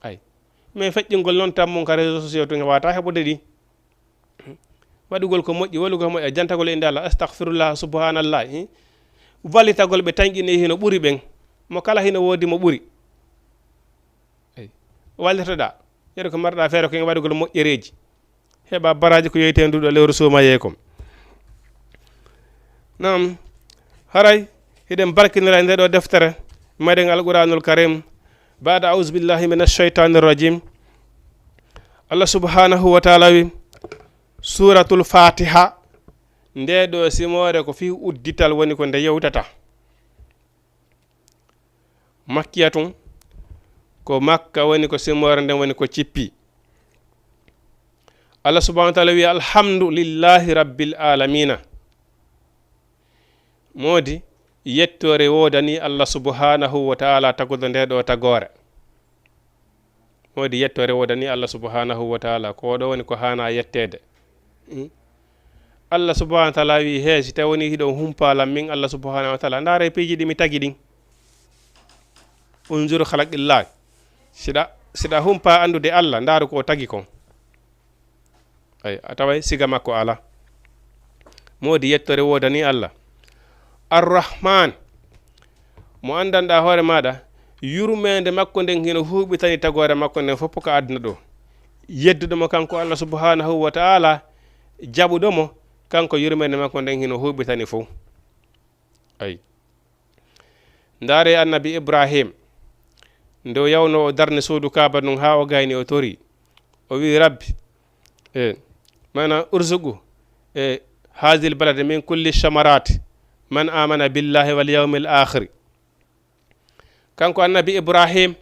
ay mais feƴƴingol noon tan mum ka réseau sociaux tun wata heɓude ɗi waɗugol ko moƴƴi waɗugol ko moƴƴi jantagol inde Allah astaghfirullah subhanallah wallitagol ɓe tanƴini hino ɓuuri ɓen mo kala hino woodi mo ɓuuri ay wallitoɗa yeɗo ko marɗa feere ko waɗugol moƴƴereji heɓa baraji ko yeyte nduɗo lewru suumaye kom nam haray hiɗen barkinira nde ɗo deftere maɗen alquranul karim bada auzu billahi min alcheytani irrajim Allah subhanahu wa taala wi suratul fatiha nde ɗo simore ko fi uddital woni ko nde yewtata makkiya tun ko makka woni ko simore nden woni ko cippi Allah subhanahu wa taala wi alhamdulillahi rabbil alamina modi yettore wodani Allah subhanahu wa ta'ala tagudo nde ɗo tagore wodi yettore wodani Allah subhanahu wa ta'ala ko ɗo woni ko hana yettede Allah subhanahu wa ta'ala wi heesi taw woni hiɗon humpalam min Allah subhanahu wa ta'ala ndare piiji ɗi mi tagi ɗin unzur khalaqillah siɗa humpa andude Allah ndaru ko tagi kon ay ataway siga makko ala modi yettore wodani Allah arrahman mo andanɗa hoore maɗa yurmede makko nden hino huɓitani tagore makko nden fof ko aduna ɗo yedduɗomo kanko Allah subhanahu wa ta'ala jaɓuɗomo kanko yurmede makko nden hino huɓitani fof ay ndaare annabi Ibrahim nde o yawno o darne suudu kaaba ɗum ha o gayni o tori o wi rabbi mana urzugu hadil balade min kulli chamarat man amana billahi wal yawmil akhir kanko annabi Ibrahim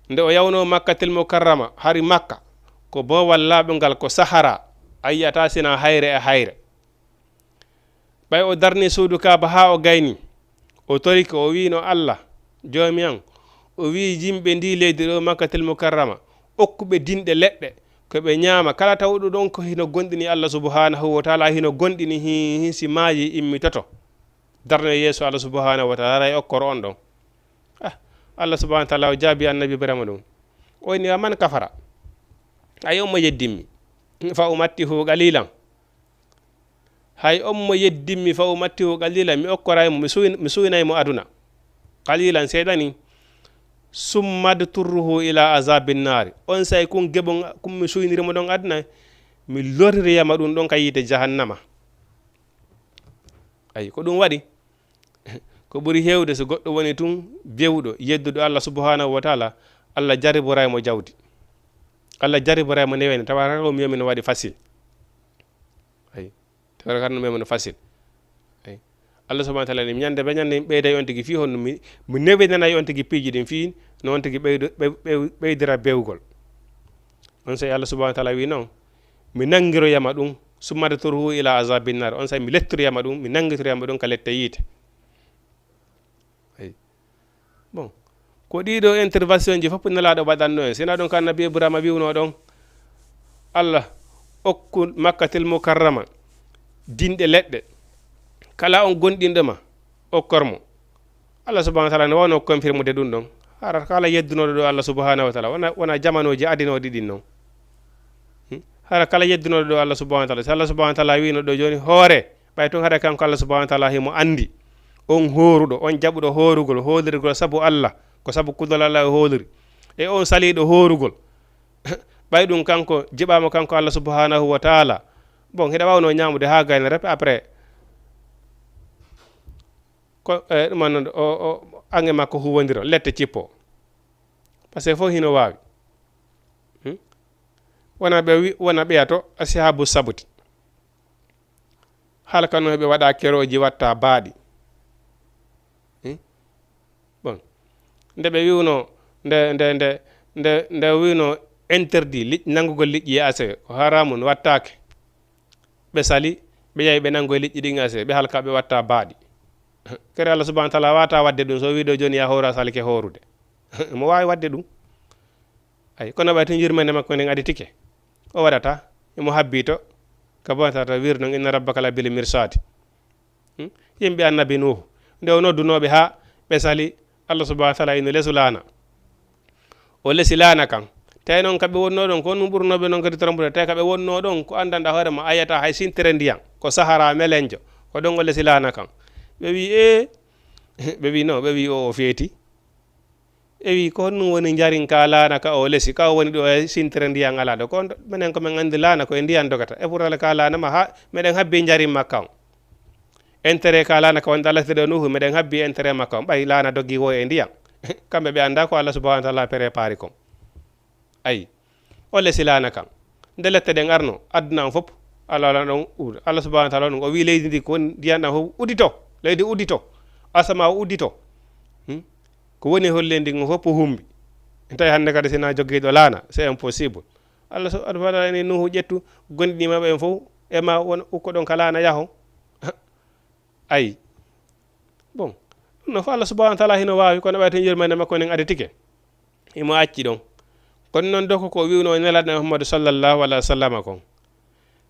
nde o yawno makkatil mukarrama hari makka ko bowal laaɓungal ko sahara ayyata sina hayre e hayre ɓay o darni suudu kaaba ha o gayni o tori ko o wino Allah jomiyam o wi yimɓe ndi leydi ɗo makkatil mukarrama okkuɓe dinɗe leɗɗe koɓe ñaama kala tawɗo ɗon ko hino gonɗini Allah subhanahu wa ta'ala hino gonɗini hisi maayi immitoto darno yeeso Allah subhanahu wa ta'ala ray okkoro on ɗon Allah subhanahu wa ta'ala o jaabi annabi Ibrahima ɗum o wini wa man kafara hay on mo yeddimmi fa umattihu qalilan hay on mo yeddimmi fa umattihu qalilan mi okkoraymo mi suynaymo aduna qalilan seeɗani summa adturruhu ila azabin nari on say kun geɓon kummi suynirimo ɗon aduna mi lorriyama ɗum ɗon ka yiide jahannama ay ko ɗum waɗi ko ɓuri hewde so goɗɗo woni tun bewɗo yedduɗo Allah subhanahu wa ta'ala Allah jariboraymo jawdi Allah jariboraymo newene tawa kaka mi yomino waɗi facile ay tawa kaka mi yomino facile ay Allah subhanahu wa ta'ala ni ñande be ñande ɓeyday on tigi fi honno mi newenanayi on tigi piiji ɗin fi no on tigi ɓeydira bewgol on say Allah subhanahu wa ta'ala wi noon mi nangiroyama ɗum summade torhu ila azabin nar on say mi lettoryama ɗum mi nangitoriyama ɗum ka lette yiite ay bon ko ɗiɗo intervention ji fof nelaɗo waɗanno en sina ɗon ko annabi Ibrahima wiwno ɗon Allah okku makkatil mukarrama dinɗe leɗɗe kala on gonɗinɗoma okkormo Allah subhanahu wa ta'ala ne wawno confirmude ɗum ɗon hara kala yeddunoɗo ɗo Allah subhanahu wa ta'ala wona jamanoji adinoɗi ɗin noon hara kala yeddunoɗo ɗo Allah subhanahu wa ta'ala so Allah subhanahu wa ta'ala wino ɗo joni hoore ɓay tun haɗa kanko Allah subhanahu wa ta'ala himo andi on horuɗo on jaɓuɗo horugol holirgol sabu Allah ko sabu kudol Allah e holiri e on saliɗo horugol ɓay ɗum kanko jiɓama kanko Allah subhanahu wa ta'ala bon hiɗa wawno ñamude ha gayna rep après ko ɗuman o ange makko huwodiro lette cippo par ce que fof hino wawi wona ɓeyato asihabu sabuti haala kano heɓe waɗa keroji watta baaɗi bon nde ɓe wiwno nde wino interdit nangugol liƴƴi e ase ko haramun wattake ɓe sali ɓe yahi ɓe nangoye liƴƴi ɗin ase ɓe halka ɓe watta baaɗi kere Allah subhanahu wa ta'ala wata wadde ɗum so wiɗo joni ya hora salike horude mo wawi wadde ɗum ay kono ɓay tun yirmande makko nden adi tike o waɗata imo habbito ka bontata wir non inna rabbaka la bil mirsadi yimɓe annabi nuhu nde o noddunoɓe ha ɓe sali Allah subhanahu wa ta'ala ino lesu laana o lesi laana kan tawi noon kaɓe wonno ɗon ko ɗum ɓurnoɓe noon kadi trompude tawi kaɓe wonno ɗon ko andanɗa hoorema ayata hay sintere ndiyan ko sahara melenjo ko ɗon o lesi laana kan ɓe wi ɓe wi non ɓe wi o feeti ɓe wi ko honɗum woni jarin ka laana ka o lesi ka woni ɗo e sintere ndiyan ala ɗo ko minen komin andi laana koye ndiyan dogata e pourtale ka laanama ha meɗen habbi jarin makka on intérêt ka laana ka wonɗo Allah ɗo nuhu meɗen habbi intérêt makka on ɓay laana doggi wo e ndiyan kamɓe ɓe anda ko Allah subhanahu wa ta'ala prépari kon ayi o lesi laana kan nde lette ɗen arno aduna on fof Allah ɗon uur Allah subhanahu wa ta'ala ɗum o wi leydi ndi ko woni ndiyan ɗan fof udito leydi uddito asama o uddito ko woni holle ndi fof humbi tawi hannde kadi sina joggiɗo laana c'est impossible Allah subhanahu wa ta'ala ni nuhu ƴettu gonɗinimaɓe en fof ema won ukko ɗon ka laana yaho ayi bon no fa Allah subhanahu wa ta'ala hino wawi kono ɓayten yurmande makko nen adetike imo acci ɗon kono noon doko ko wiwno nelaɗo Muhammadu sallallahu alaihi wasallam kon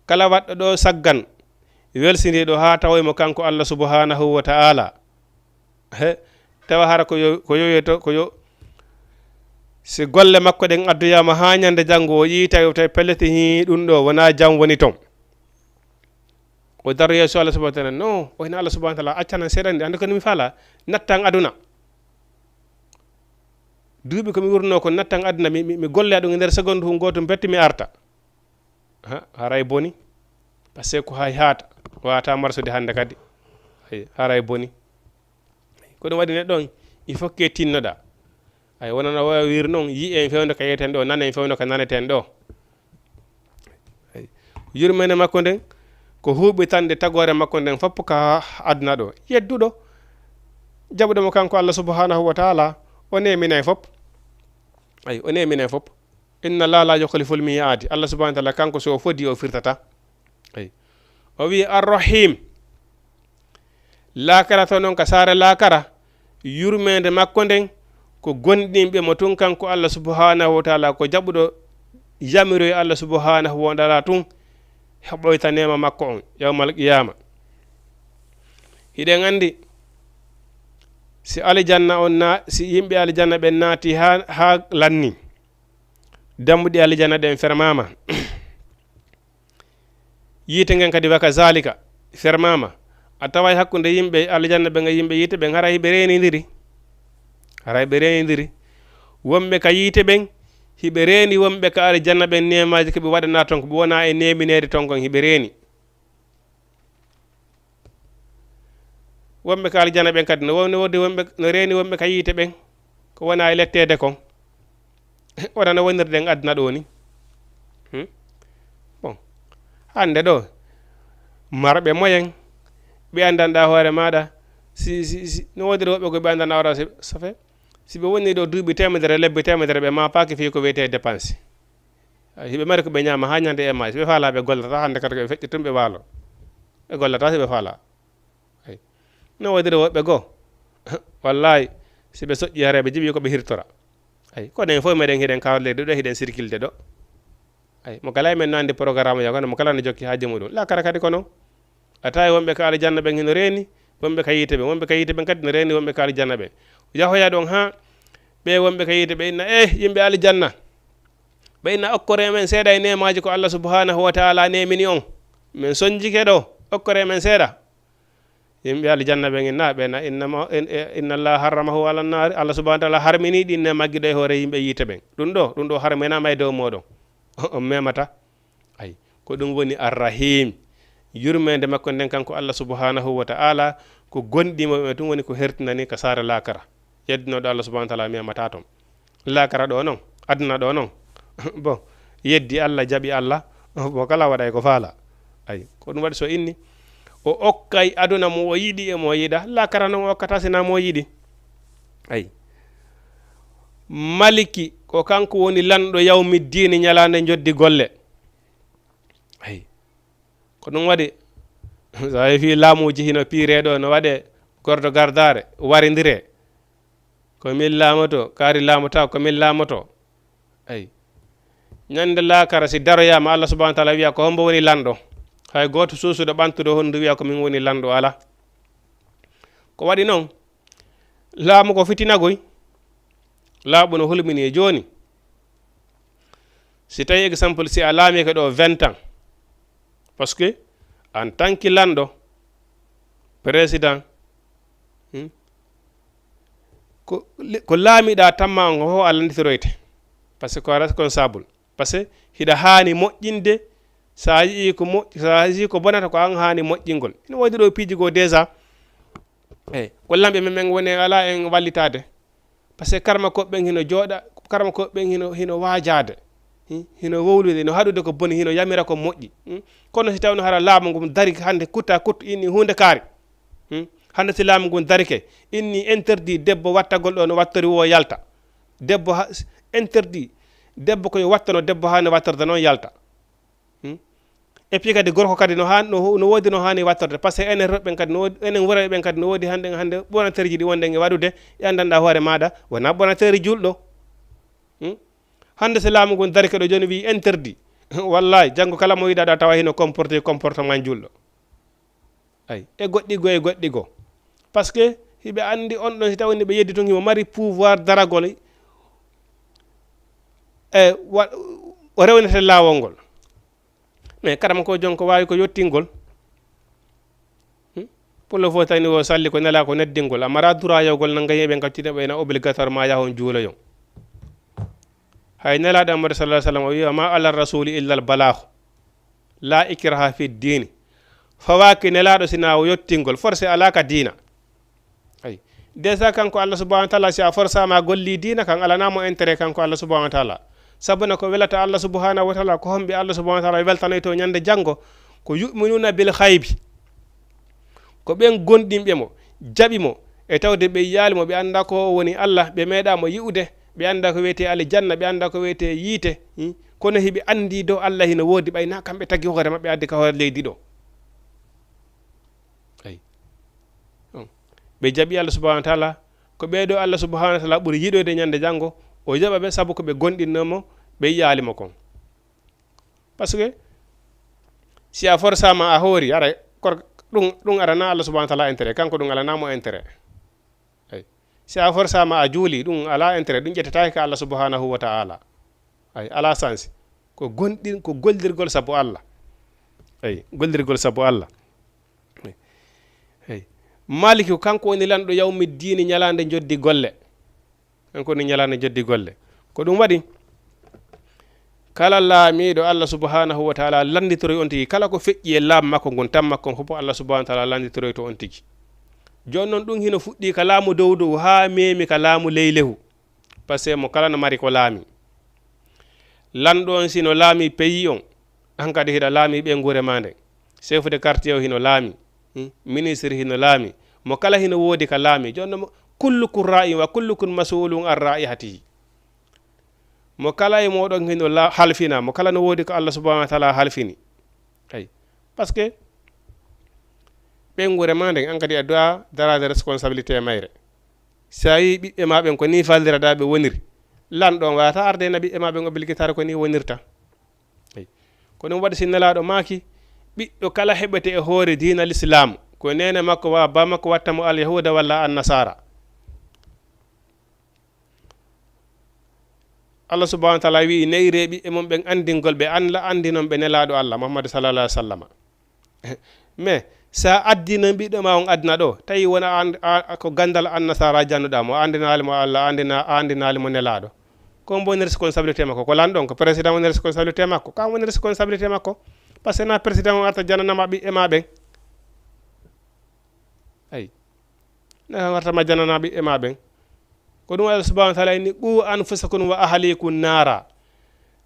kala waɗɗo ɗo saggan welsindiɗo ha tawoymo kanko Allah subhanahu wa ta'ala he tawa hara ko yoyoto ko yo si golle makko ɗen adduyama ha ñande janggo o yiita tawi pelleti hi ɗum ɗo wona jam woni ton o daro yeeso Allah subhanahu wa ta'ala no o hina Allah subhanahu wa ta'ala accana seeɗandi ande ko mi faala nattan aduna duuɓi komi wurno ko nattan aduna mi golle ɗum e nder seconde hu goto betti mi arta haray boni par ce que ko hay haata wata marsude hande kadi haray boni ko ɗum waɗi neɗɗo il faut que tinnoɗa ay wonano wawi wir noon yi en fewde ko yeyeten ɗo nane en fewde ko naneten ɗo yurmene makko nden ko huɓitande tagore makko nden fopp ka aduna ɗo yedduɗo jaɓuɗomo kanko Allah subhanahu wa ta'ala o nemine fopp ay o nemine fopp inna la yukhliful mi'ad Allah subhanahu wa ta'ala kanko so fodi o firtata ay o wi arrahim lakara to noon ka sare lakara yurmede makko nden ko gondimɓe mo tun kanko Allah subhanahu wa ta'ala ko jaɓuɗo yamiroy Allah subhanahu wa ta'ala tun heɓoyta nema makko on yawmal qiyama hiɗen andi si aljanna on si yimɓe aljanna ɓe naati ha lanni dammuɗi aljanna ɗen fermama yiite ngen kadi waka zalika fermama a taway hakkude yimɓe aljanna ɓe yimɓe yiite ɓen hara hiɓe renidiri wonɓe ka yiite ɓen hiɓe reeni wonɓe ka aljanna ɓen nemaji koɓe waɗana ton ko ɓe wona e neminede ton kon hiɓe reeni wonɓe ka aljanna ɓen kadi no wodi wonɓe no reeni wonɓe ka yiite ɓen ko wona e lettede kon wonano wonirden aduna ɗo ni bon hande ɗo marɓe moyen ɓe andanɗa hoore maɗa si no wodiri woɓɓe ko ɓe andanɗa ora safe si ɓe woni ɗo duuɓi temedere lebbi temedere ɓe ma paaki fi ko wiyete dépense hiɓe mari ko ɓe ñama ha ñande e ma si ɓe faala ɓe gollata hande kadi koɓe feƴƴi tum ɓe waalo ɓe gollata si ɓe faala ay no wodiri woɓɓe goo wallahi si ɓe soƴƴi hare ɓe jiɓi koɓe hirtora ay ko ɗen fof meɗen hiɗen kawlede ɗo hiɗen circulde ɗo ay mo kala men no andi programme yagono mo kala no jokki haaji muɗum lakara kadi ko noon a tawi wonɓe ka aljanna ɓen hino reeni wonɓe ka yiite ɓen wonɓe ka yiite ɓen kadi no reeni wonɓe ka aljanna ɓen yahoya ɗon ha ɓe wonɓe ka yiite ɓe inna yimɓe aljanna ɓe inna okkore men seeɗa e nemaji ko Allah subhanahu wa ta'ala nemini on min sonjike ɗo okkore men seeɗa yimɓe aljanna ɓen inna ɓena inna Allah harramahu ala nar Allah subhanahu wa ta'ala harmini ɗinne maggiɗo e hoore yimɓe yiite ɓen ɗum ɗo harminama e dow moɗon on memata ay ko ɗum woni arrahim yurmede makko nden kanko Allah subhanahu wa ta'ala ko gonɗimo ɓe ɗum woni ko hertinani ka sare lakara yeddinoɗo Allah subhanahu wa ta'ala memata toon lakara ɗo noon aduna ɗo noon bon yeddi Allah jaɓi Allah bo kala waɗa ko faala ay ko ɗum waɗi so inni o okkay aduna mo o yiɗi e mo yiɗa lakara noon o okkata sina mo yiɗi ay maliki ko kanko woni lanɗo yawmi dini ñalande joddi golle ay ko ɗum waɗi so fi laamuji hino piireɗo no waɗe gordo gardare waridire ko min laamoto kaari laamota ko min laamoto ay ñande lakara si daroyama Allah subhanahu wa ta'ala wiya ko hombo woni lanɗo hay goto suusuɗo ɓantuɗo hondu wiya ko min woni lanɗo ala ko waɗi noon laamu ko fitinagoy laaɓu no hulmini e joni si tawi exemple si a laami ko ɗo 20 ans par ce que en tant que lanɗo président ko laamiɗa tamma on ho a landitoroyte par ce que ko responsable par ce que hiɗa haani moƴƴinde sa yii ko bonata ko an haani moƴƴingol ina woodi ɗo piiji goo déjà eyi ko lamɓe men woni ala en wallitade par ce que karma koɓɓen hino jooɗa karma koɓɓen hino waajade hino wowlude no haɗude ko boni hino yamira ko moƴƴi kono si tawno hara laamu ngu dari hande kutta kuttu inni hunde kaari hande si laamu ngu darike inni interdit debbo wattagol ɗo no wattori wo yalta debbo interdit debbo koye wattano debbo hane wattorda noon yalta et puis kadi gorko kadi no wodi no hani wattorde par ce que enen rewɓe kadi enen wura ɓen kadi no wodi hande bonateur ji ɗi wonde e waɗude e andanɗa hoore maɗa wona bonateur julɗo hande so laamu ngon dari keɗo joni wi interdit wallahi janggo kala mo yiɗaɗa tawa hino comportement julɗo ay e goɗɗi go par ce que hiɓe andi on ɗon si tawni ɓe yeddi ton himo mari pouvoir daragol e o rewnete laawol ngol mais kadam ko jonko wawi ko yottingol pour le faut tani o salli ko nela ko neddingol amara droit yawgol nanga yeɓe gaccide ɓe na obligatoirement yahon juuloyon hay nelaɗo amadou sallah sallam o wiwa ma ala rasuli illa al balagh la ikraha fi dini fawaki nelaɗo sina o yottingol forcé ala ka dina ay déjà kanko Allah subhanahu wa ta'ala si a forçama golli dina kan alanamo intérêt kanko Allah subhanahu wa ta'ala sabuna ko welata Allah subhanahu wa ta'ala ko hombi Allah subhanahu wa ta'ala weltanoy to nyande jango ko yu'minuna bil khaybi ko ben gondimbe mo jabi mo e tawde be yaali mo be anda ko woni Allah be meeda mo yi'ude be anda ko wete aljanna be anda ko wete yite kono hibi andi do Allah hino wodi bayna kambe tagi hoore mabbe addi ka hoore leydi do ay be jabi Allah subhanahu wa ta'ala ko be do Allah subhanahu wa ta'ala buri yidode nyande jango o jaba be sabu ko be gondinnomo be yaalimo kon parce que si a forsama a hori ara dum arana Allah subhanahu wa ta'ala intérêt kanko dum alana mo intérêt ay si a forsama a juuli dum ala intérêt dum jettata ka Allah subhanahu wa ta'ala ay ala sansi ko goldirgol sabu Allah ay goldirgol sabu Allah ay maliki kanko woni lando yawmi diini nyalande joddi golle kanko ni nyalande joddi golle ko dum wadi kala laamiɗo Allah subhanahu wa ta'ala landitoroy on tigi kala ko feƴƴi e laamu makko ngon tan makko fof Allah subhanahu wa ta'ala landitoroy to on tigi joni noon ɗum hino fuɗɗi ka laamu dow dow ha memi ka laamu leylehu par ce que mo kala no mari ko laami lanɗo on sino laami pays on an kadi hiɗa laami ɓe guure ma nden chef de quartier o hino laami ministre hino laami mo kala hino woodi ka laami joni noon kullukum ra'in wa kullukum mas'ulun an ra'ihatihi mo kala e moɗon hino halfina mo kala no woodi ko Allah subhanahu wa ta'ala halfini ay parce que ɓen guure ma nden an kadi a dowa darade responsabilité mayre sa yi ɓiɓɓe ma ɓen ko ni fallirada ɓe woniri lanɗon wata arde na ɓiɓɓe ma ɓen obligataire ko ni wonirta ay ko ɗum waɗi si nelaɗo maaki ɓiɗɗo kala heɓete e hoore diina l'islam ko nene makko wa ba makko wattamo al yahuda walla an nasara Allah subhanahu wa ta'ala wi neyreɓi e mum ɓen andingol ɓe andinon ɓe nelaɗo Allah Muhammad sallallahu alaihi wasallam mais sa addina mbiɗo ma on adna ɗo tawi wona ko gandal an nasara jannuɗa mo andinali mo Allah andinali mo nelaɗo ko woni responsabilité makko ko lanɗon ko président woni responsabilité makko kam woni responsabilité makko par ce que na président o arta jananama ɓiɓɓe ma ɓen ay na wartama janana ɓiɓɓe ma ɓen ko ɗum Allah subhanahu wa ta'ala ni qu anfusakum wa ahlikum nara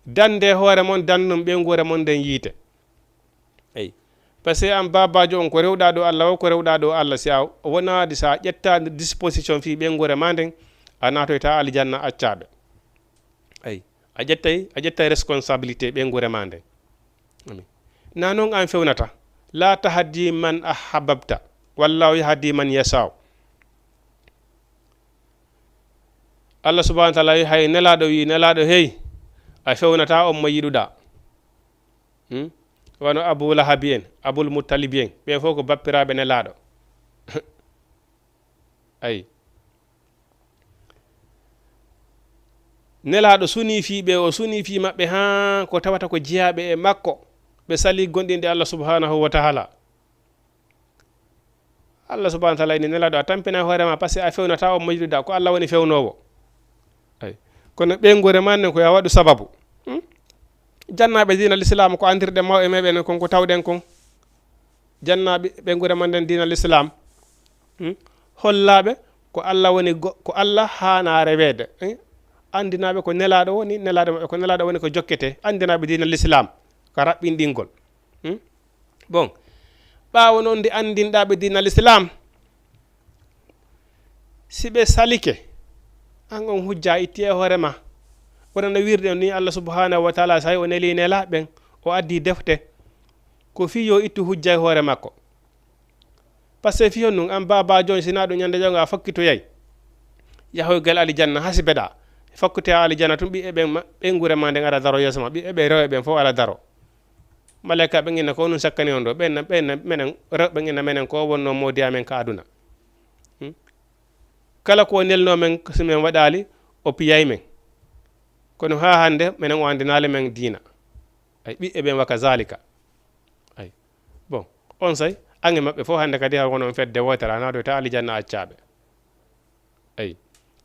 dande hoore mon dandum ɓe guure mon nden yiite ay par ce que an babajo on ko rewɗa ɗo Allah o ko rewɗa ɗo Allah si a wonadi sa ƴetta disposition fi ɓe guure ma nden a natoyta aljanna accaɓe ay a ƴettay responsabilité ɓe guure ma nden na noon an fewnata la tahdi man ahabbta wallahu yahdi man yasau Allah subhanahu wa ta'ala hay nelaɗo wi nelaɗo hey a fewnata on mo yiɗuɗa wano Abu Lahab en Abul Muttalib en ɓe fof ko bappiraɓe nelaɗo ay nelaɗo suni fi ɓe o suni fi maɓɓe ha ko tawata ko jiyaɓe e makko ɓe sali gonɗinde Allah subhanahu wa ta'ala Allah subhanahu wa ta'ala ni nelaɗo a tampina hoorema par ce que a fewnata on mo yiɗuɗa ko Allah woni fewnowo ay kono ɓe guure man nen ko ya waɗu sababu jannaɓe dina l'islam ko andirɗe mawɓe meɓen kon ko tawɗen kon jannaɓe ɓe guure man nden dina l'islam hollaɓe ko Allah woni ko Allah hana rewede andinaɓe ko nelaɗo woni nelaɗo maɓɓe ko nelaɗo woni ko jokkete andinaɓe dina l'islam ko raɓɓinɗingol bon ɓawo noon nde andinɗaɓe dina l'islam siɓe salike an on hujja itti e hoorema wonano wirde ni Allah subhanahu wa ta'ala say o neli nelaɓen o addi defte ko fi yo ittu hujja hoore makko par ce que fi hon am baba jon sina do nyande jonga fakkito yay yahoygal alijanna hasibeɗa fakkute alijanna tum ɓi eɓen ɓe ngure ma nde ara daro yeeso ma ɓi eɓe rew eɓen fof ala daro malaika ɓe ginna ko nun sakkani on ɗo ɓen menen rewɓe ginna menen ko wonno modi amen ka aduna kala ko nelno men so men waɗali o piyay men kono ha hande menen o andinali men diina ay ɓi eɓen waka zalika ay bon on say ange maɓɓe fof hande kadi ha wonon fedde wotere ana ɗo ta alijanna accaɓe ay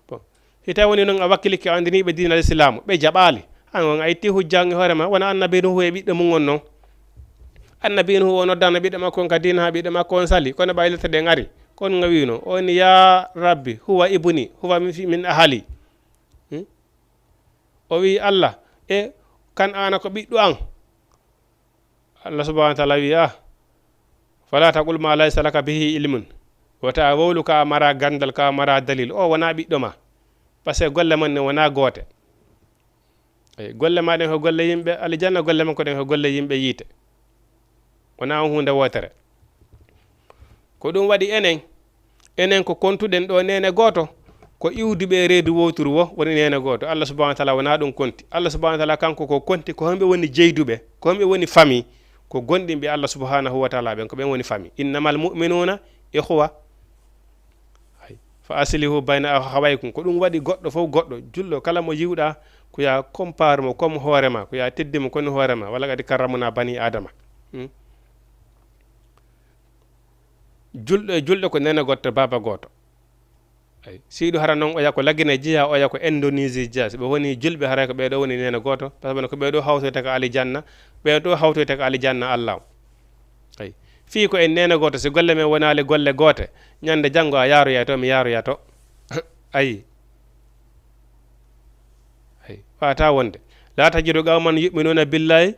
bon si tawi woni noon a wakkilike andiniɓe diinal islamu ɓe jaɓali han on a itti hujjange hoorema wona annabi nuhu e ɓiɗɗo mum on noon annabi nuhu o noddano ɓiɗɗo makko on ka diina ha ɓiɗɗo makko on sali kono ɓaylete ɗe gari kono nga wino on ya rabbi huwa ibni huwa min ahali o wi allah e kan ana ko ɓiɗɗo an allah subahana wa taala wi fala taqul ma laysa laka bihi ilmun wota wowlu ka mara gandal ka mara dalil o wona ɓiɗɗo ma par ce que golle man ne wona goote eyi golle maɗen ko golle yimɓe alijanna golle man ko ɗen ko golle yimɓe yiite wona on hunde wotere ko ɗum waɗi enen ko kontuɗen ɗo nene gooto ko iwduɓe reedu wowturu wo woni nene gooto allah subahana wa taala wona ɗum konti allah subahana wa taala kanko ko konti ko homɓe woni jeyduɓe ko homɓe woni famille ko gonɗinɓe allah subhanahu wa taala ɓen ko ɓen woni famille innamal mu'minuna ihwa fa aslihu bayna akhawaykum ko ɗum waɗi goɗɗo fof goɗɗo julɗo kala mo yiwɗa ko ya compare mo comme hoorema ko ya teddimo kono hoorema walla kadi karramuna bani adama julɗo ko nene goɗɗo baba goto ay siɗo hara noon oya ko laggine jeeya oya ko Indonésie jeeya so ɓe woni julɓe haray ko ɓeɗo woni nene goto par ce que ko ɓeɗo hawtoyta ko alijanna ɓeɗo hawtoyta ko alijanna allah ay fi ko en nene goto so golle men wonali golle goote ñande janggo a yaroya to mi yaroya to ayi wata wonde la tajidu qawman yu'minuna billahi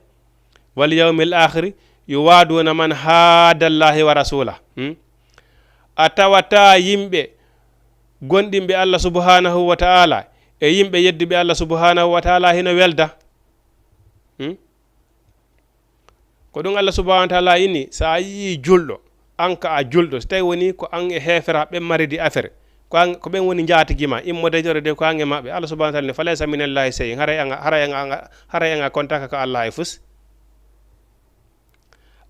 wal yawmil akhir yuwaduna man hadallahi wa rasulah a tawata yimɓe gonɗinɓe allah subhanahu wa taala e yimɓe yedduɓe allah subhanahu wa taala hino welda ko ɗum allah subhanahu wa taala inni sa yi julɗo an ka a julɗo so tawi woni ko an e hefera ɓen maridi affaire ko ɓen woni jaatigima immodejore de ko an e maɓɓe allah subhanahu wa taala ne falaysa minallahi sey hara en a contaka ko allah e fus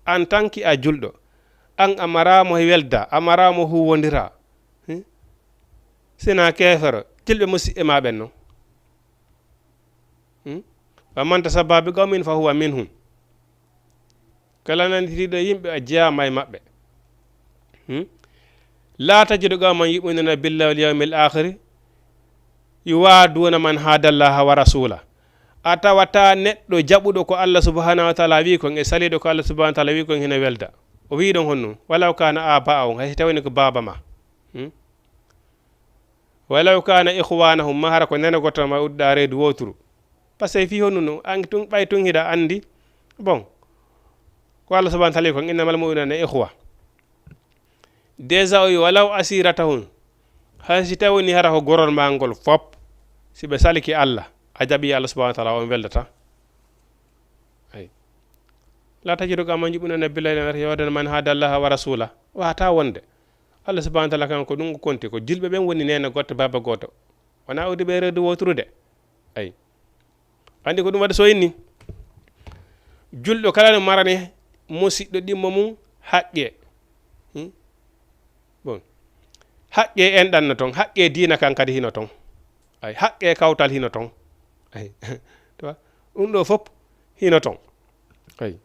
en tant que a julɗo an a maramo welda a maramo huwodira sina kefero tilɓe musidɓe maɓen noon wa man tasabba bi qawmin fa huwa minhum kala nanditiɗo yimɓe a jeyama e maɓɓe la tajidu qawman yu'minuna billahi wal yawmil akhir yuwaduna man hadallaha wa rasula a tawata neɗɗo jaɓuɗo ko allah subhanahu wa taala wi kon e saliɗo ko allah subhanahu wa taala wi kon hina welda o wi ɗon honno walaw kana aba on hay tawni ko baba ma walaw kana ikhwanahum ma hara ko nene goto ma udda reedu woturu par ce que fi honno no an tun ɓay tun hida andi bon ko allah subhanahu wa taala ko innamal mu'minuna ikhwa déjà o wi walaw asiratahum hay si tawni hara ko gorol ma ngol fop si ɓe saliki allah a jaɓi allah subhanahu wa taala on weldata ay la tajidu qawman yu'minuna billahi yawdana man hadallaha wa rasula wata wonde allah subhanahu wa taala kan ko ɗum ko konti ko julɓe ɓen woni nene goto baba goto wona awdiɓe reedu wotrude ay andi ko ɗum waɗi so inni julɗo kala no marani musidɗo ɗimmo mum haqqe bon haqqe enɗanno toon haqqe diina kan kadi hino toon ay haqqe kawtal hino toon ay to ɗum ɗo fof hino toon ay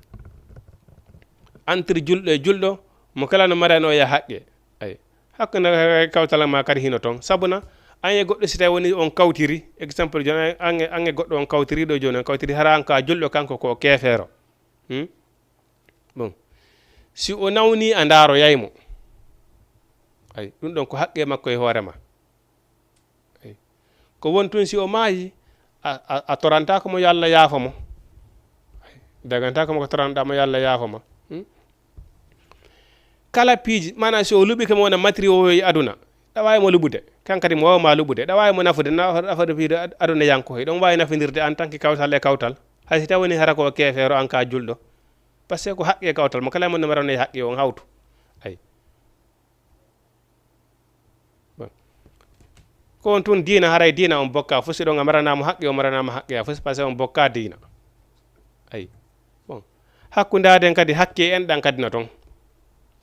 entre julɗo e julɗo mo kala no marani o ya haqqe ay hakkunde kawtal ma kadi hino toon sabuna an e goɗɗo si tawi woni on kawtiri exemple joni an e goɗɗo on kawtiri ɗo joni on kawtiri hara an ka julɗo kanko ko kefeero bon si o nawni a ndaaro yaymo ay ɗum ɗon ko haqqe makko e hoorema ay ko won tun si o maayi a torantako mo yo allah yaafo mo dagantako mo ko toranɗamo yo allah yaafo ma kala piiji mana si o luɓi kamo wona matri o e aduna ɗawawi mo luɓude kankadi mo wawma luɓude ɗawawi mo nafude nafude piide aduna yanko hoy ɗon wawi nafidirde en tant que kawtal e kawtal hay si tawoni hara ko kefeero an ka julɗo parce que ko haqqe kawtal mo kala mo marano haqqe on hawtu ay ko on tun dina haray dina on bokka fusi ɗon a maranamo haqqe o maranama haqqe a fusi parce que on bokka dina ay bon hakkundaden kadi hakke enɗan kadi no ton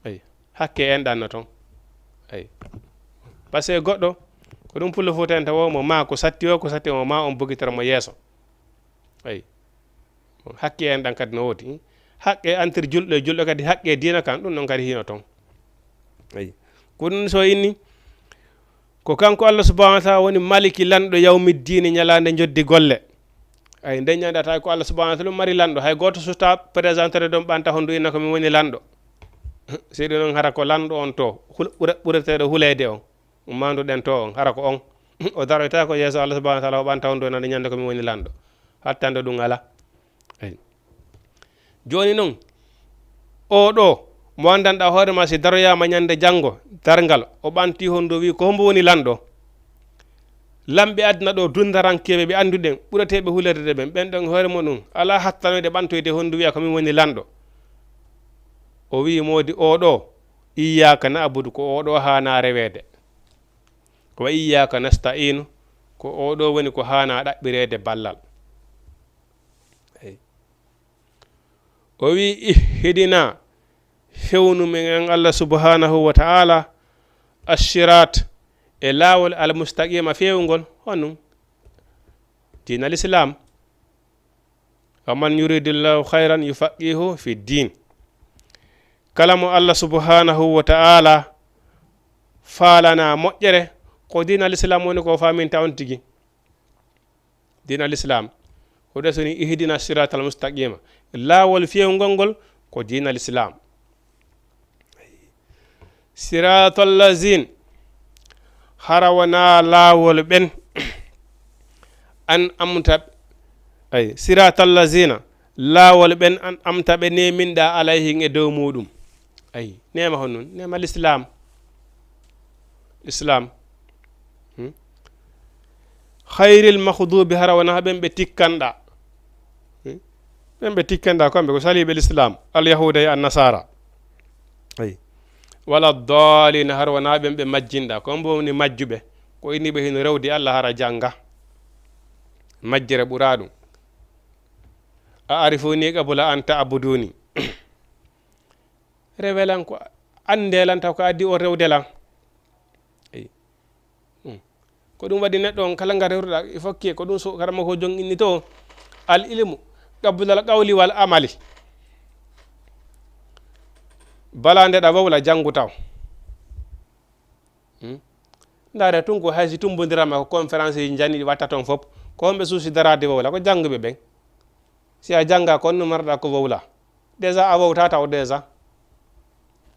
ay hakke enɗan no ton ay parce que goɗɗo ko ɗum pullo fo tan tawo mo ma ko satti o ko satti mo ma on bogitara mo yeeso ay hakke enɗan kadi no wodi haqqe entre julɗo e julɗo kadi haqqe dina kan ɗum ɗon kadi hino ton ay ko ɗum so inni ko kanko Allah subhanahu wa ta'ala woni maliki lanɗo yawmiddini ñalande joddi golle ay nde ñandata ko Allah subhanahu wa ta'ala mari lanɗo hay goto susta présentere ɗon ɓanta hondu inna ko mi woni lanɗo seydi noon hara ko lanɗo on to ɓureteɗo hulede on manduɗen to on hara ko on o daroyta ko yeeso Allah subhanahu wa ta'ala o ɓanta hondu inna ñande ko mi woni lanɗo hattande ɗum ala ay joni noon o ɗo mo andanɗa hoore ma si daroyama ñande janggo dargal o ɓanti hondu wi ko hombo woni lanɗo lamɓe aduna ɗo dundarankeɓe ɓe anduɗen ɓurateɓe hulerde ɓen ɓen hoore muɗum ala hattanoyde ɓantoyde hondu wiya komin woni lanɗo o wi modi oɗo iyyaka na'budu ko oɗo hana rewede ko wa iyyaka nasta'inu ko oɗo woni ko hana ɗaɓɓirede ballal o wi ihdina fewnu men Allah subhanahu wa ta'ala ashirat e lawol almustaqima fewgol honum din al-islam waman yuridillahu khayran yufaqihu fi din kala mo Allah subhanahu wa ta'ala falana moƴƴere ko din al-islam woni ko faminta on tigi din al-islam ko desoni ihdina sirat al-mustaqima lawol fewgol ngol ko din al-islam siratal lazin harawana lawol ben an amta ay siratal lazina lawol ben an amta be neminda alayhi e dow mudum ay nema honnon nema l'islam islam khairil makhdubi harawana ben be tikkanda ben be tikkanda kambe ko sali be l'islam al yahuda an nasara ay wala dalin harwana ɓe majjinɗa ko mbo ni majjuɓe ko inni ɓe hino rewdi Allah hara janga majjere ɓura ɗum a arifuni qabla an ta'buduni rewelan ko andelan taw ko addi o rewdelan ko ɗum waɗi neɗɗo on kala nga rewruɗa il faut que ko ɗum so karama ko jong inni to al ilmu qabla qawli wal amali bala ndeɗa wawla janngu taw ndaare tun ko haysi tumbodirama ko conférence ji jani watta toon fof ko homɓe suusi darade wawla ko jangguɓe ɓen si a janga ko onno marɗa ko wawla déjà a wawta taw déjà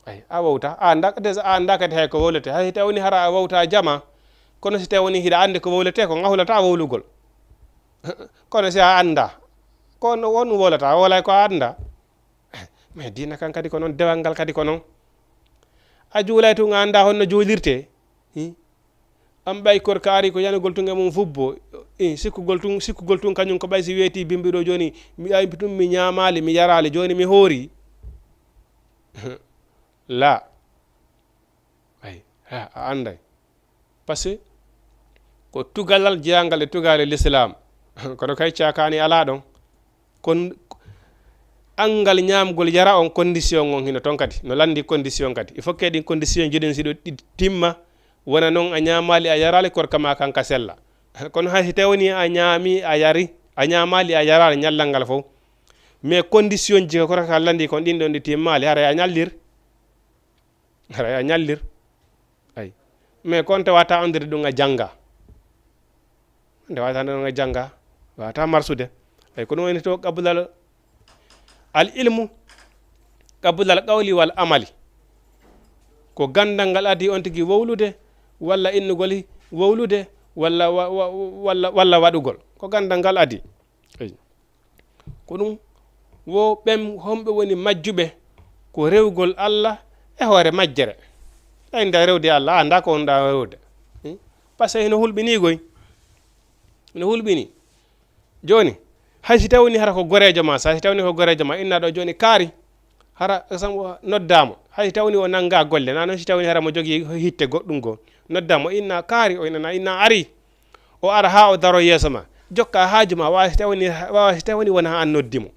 ay a wawta déjà a anda kadi hay ko wawlete hay tawni hara a wawta jama kono si tawni hiɗa andi ko wawlete ko gahulata wawlugol kono si a anda kono won wawlata wawlay ko a anda mais dina kan kadi ko noon dewal ngal kadi ko noon a juulay tun anda honno juulirte am ɓay korka ari ko yanugol tun e mum fubbo sikkugol tun kañum ko ɓay si weeti bimbiɗo joni mi ay tun mi ñamali mi yarali joni mi hoori la ay a anday par ce que ko tugalal jeyangal e tugale l'islam kono kay cakani ala ɗon kon angal ñamgol yara on condition on hino ton kadi no landi condition kadi il faut que ɗin condition jiɗen siɗo timma wona noon a ñamali a yarali korka ma kanka sella kono hay si tawni a ñaami a yari a ñamali a yarali ñallal ngal fof mais condition ji ko korka landi kon ɗin ɗon ɗi timmali haray a ñallir ay mais kon tawata ondiri ɗum a janga nde wawata ɗum a janga wawata marsude ay ko ɗum woni to qablal al ilmu qablal qawli wal amali ko gandal ngal adi on tigi wowlude walla innugol wowlude walla waɗugol ko gandal ngal adi ko ɗum wo ɓen homɓe woni majjuɓe ko rewgol Allah e hoore majjere ay nda rewde Allah anda ko on da rewde par ce que no hulɓini goy no hulɓini joni hay si tawni hara ko gorejo ma sa si tawni ko gorejo ma inna ɗo joni kaari hara sam noddamo hay si tawni o nanga golle na noon si tawni hara mo jogui hitte goɗɗum go noddamo inna kaari o inna ari o ara ha o daro yeeso ma jokka haaju ma wawa si tawni wona an noddimo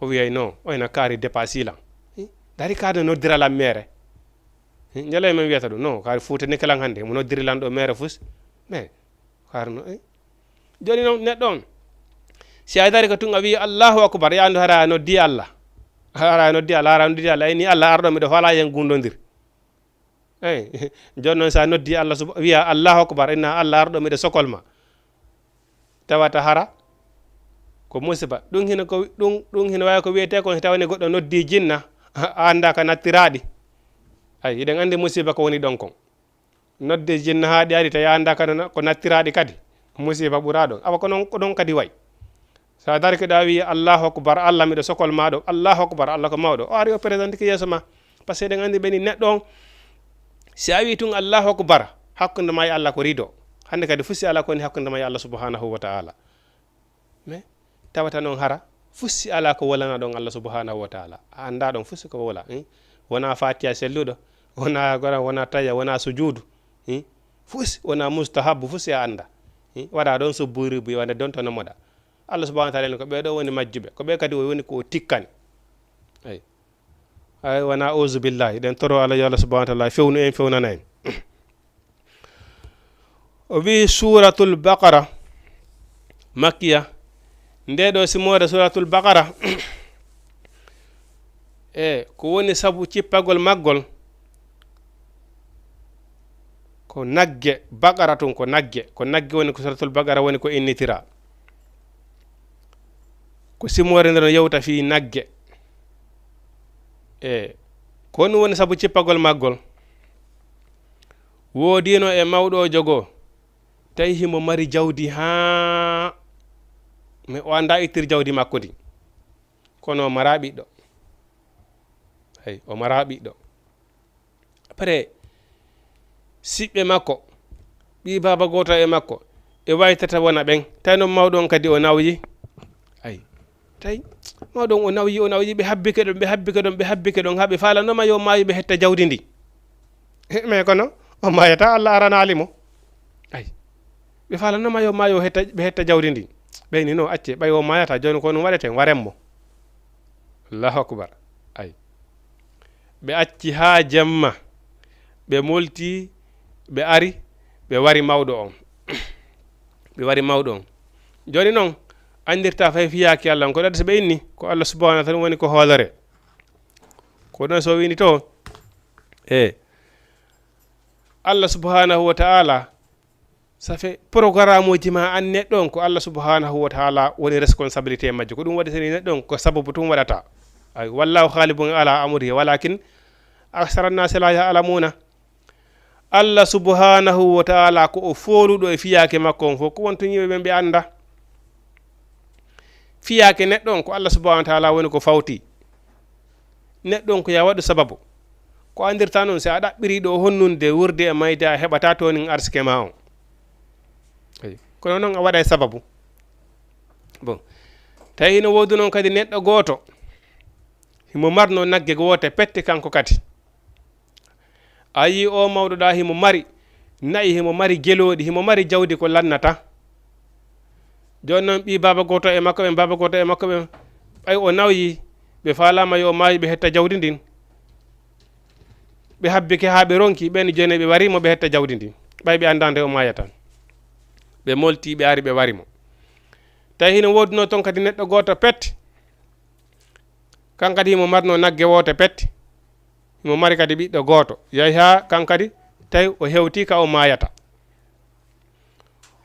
o wiyay non o ina kaari dépasila dari kaade noddiralam mere ñalay men wiyata ɗum non kaari fuutani kalan hannde mo noddirilan ɗo mere fus mais kaari no joni noon neɗɗo on si a dari ko tun a wi allahu akbar yandu hara noddi allah hara noddi allah ni allah arɗo miɗo fala yen gundodir eyi joni noon sa noddi allah wiya allahu akbar inna allah arɗo miɗo sokol ma tawata hara ko musiba ɗum hino wawi ko wiyete kon tawni goɗɗo noddi jinna a anda ka nattiraɗi ay iɗen andi musiba ko woni ɗon kon nodde jinna ha ɗi ari tawi anda ko nattiraɗi kadi musiba ɓura ɗon awa ko ɗon kadi way sa dari keɗa wi allahu akbar allah miɗo sokol maɗo allahu akbar allah ko mawɗo o ari o présente ki yeeso ma par ce que eɗen andi ɓeni neɗɗo on si a wi tun allahu akbar hakkude ma e allah ko rido hande kadi fusi ala koni hakkude ma e allah subhanahu wa ta'ala mais tawata noon hara fusi ala ko wolana ɗon allah subhanahu wa ta'ala a anda ɗon fusi ko wola wona fatiha selluɗo wona taya wona sujudu fusi wona mustahabu fusi a anda waɗa ɗon subburi buy wande don to nomoɗa allah subhanahu wa ta'ala ko ɓeɗo woni majjuɓe ko ɓe kadi woni ko tikkani ay wona auzu billahi ɗen toro allah yo allah subhanahu wa ta'ala fewnu en fewnana en o wi suratul baqara makkiya nde ɗo simore suratul baqara ko woni sabu cippagol maggol ko nagge baqara tun ko nagge woni ko suratul baqara woni ko innitira ko simore nder yewta fi nagge ko woni sabu cippagol maggol woodino e mawɗo jogo tawi himo mari jawdi ha mi o anda ittir jawdi makko ndi kono o mara ɓiɗɗo o mara ɓiɗɗo après siɓɓe makko ɓi baba goto e makko e waytata wona ɓen tawi noon mawɗo on kadi o nawyi tawi mawɗo on o nawyi ɓe habbike ɗon ha ɓe falanoma yo maayi ɓe hetta jawdi ndi mais kono o mayata allah aranalimo ɓe falanoma yo maayo ɓe hetta jawdi ndi ɓeyni no acce ɓay o mayata joni ko ɗum waɗeten warenmo allahu akbar ɓe acci ha jemma ɓe molti ɓe ari ɓe wari mawɗo on joni noon andirta fay fiyaki allah ko ɗaɗa so ɓe inni ko allah subhanahu wa ta'ala woni ko hoolere ko ɗon so wini to allah subhanahu wa ta'ala ça fait programme uji ma an neɗɗo on ko allah subhanahu wa ta'ala woni responsabilité majjo ko ɗum waɗi tani neɗɗo on ko sababu tum waɗata ay wallahu khalibun ala amrihi walakin aksara nnasi la ya'lamuna allah subhanahu wa ta'ala ko o foluɗo e fiyake makko on fof ko wonto yimɓe ɓe anda fiyake neɗɗo on ko allah subhanahu wa ta'ala woni ko fawti neɗɗo on ko ya waɗu sababu ko andirta noon si a ɗaɓɓiri ɗo honnunde wurde e mayde a heɓata toon arsike ma on kono noon a waɗa e sababu bon tawi no wodi noon kadi neɗɗo goto himo marno nagge wote pette kanko kadi a yi o mawɗo ɗa himo mari nayi himo mari geloɗi himo mari jawdi ko lannata joni noon ɓi baba goto e makko ɓen ɓay o nawyi ɓe falama yo maayi ɓe hetta jawdi ndin ɓe habbike ha ɓe ronki ɓen joni ɓe warimo ɓe hetta jawdi ndin ɓay ɓe andande o mayata ɓe molti ɓe ari ɓe warimo tawi hino woduno toon kadi neɗɗo goto pette kankadi himo marno nagge wote pette himo mari kadi ɓiɗɗo goto yahi ha kankadi tawi o hewti ka o mayata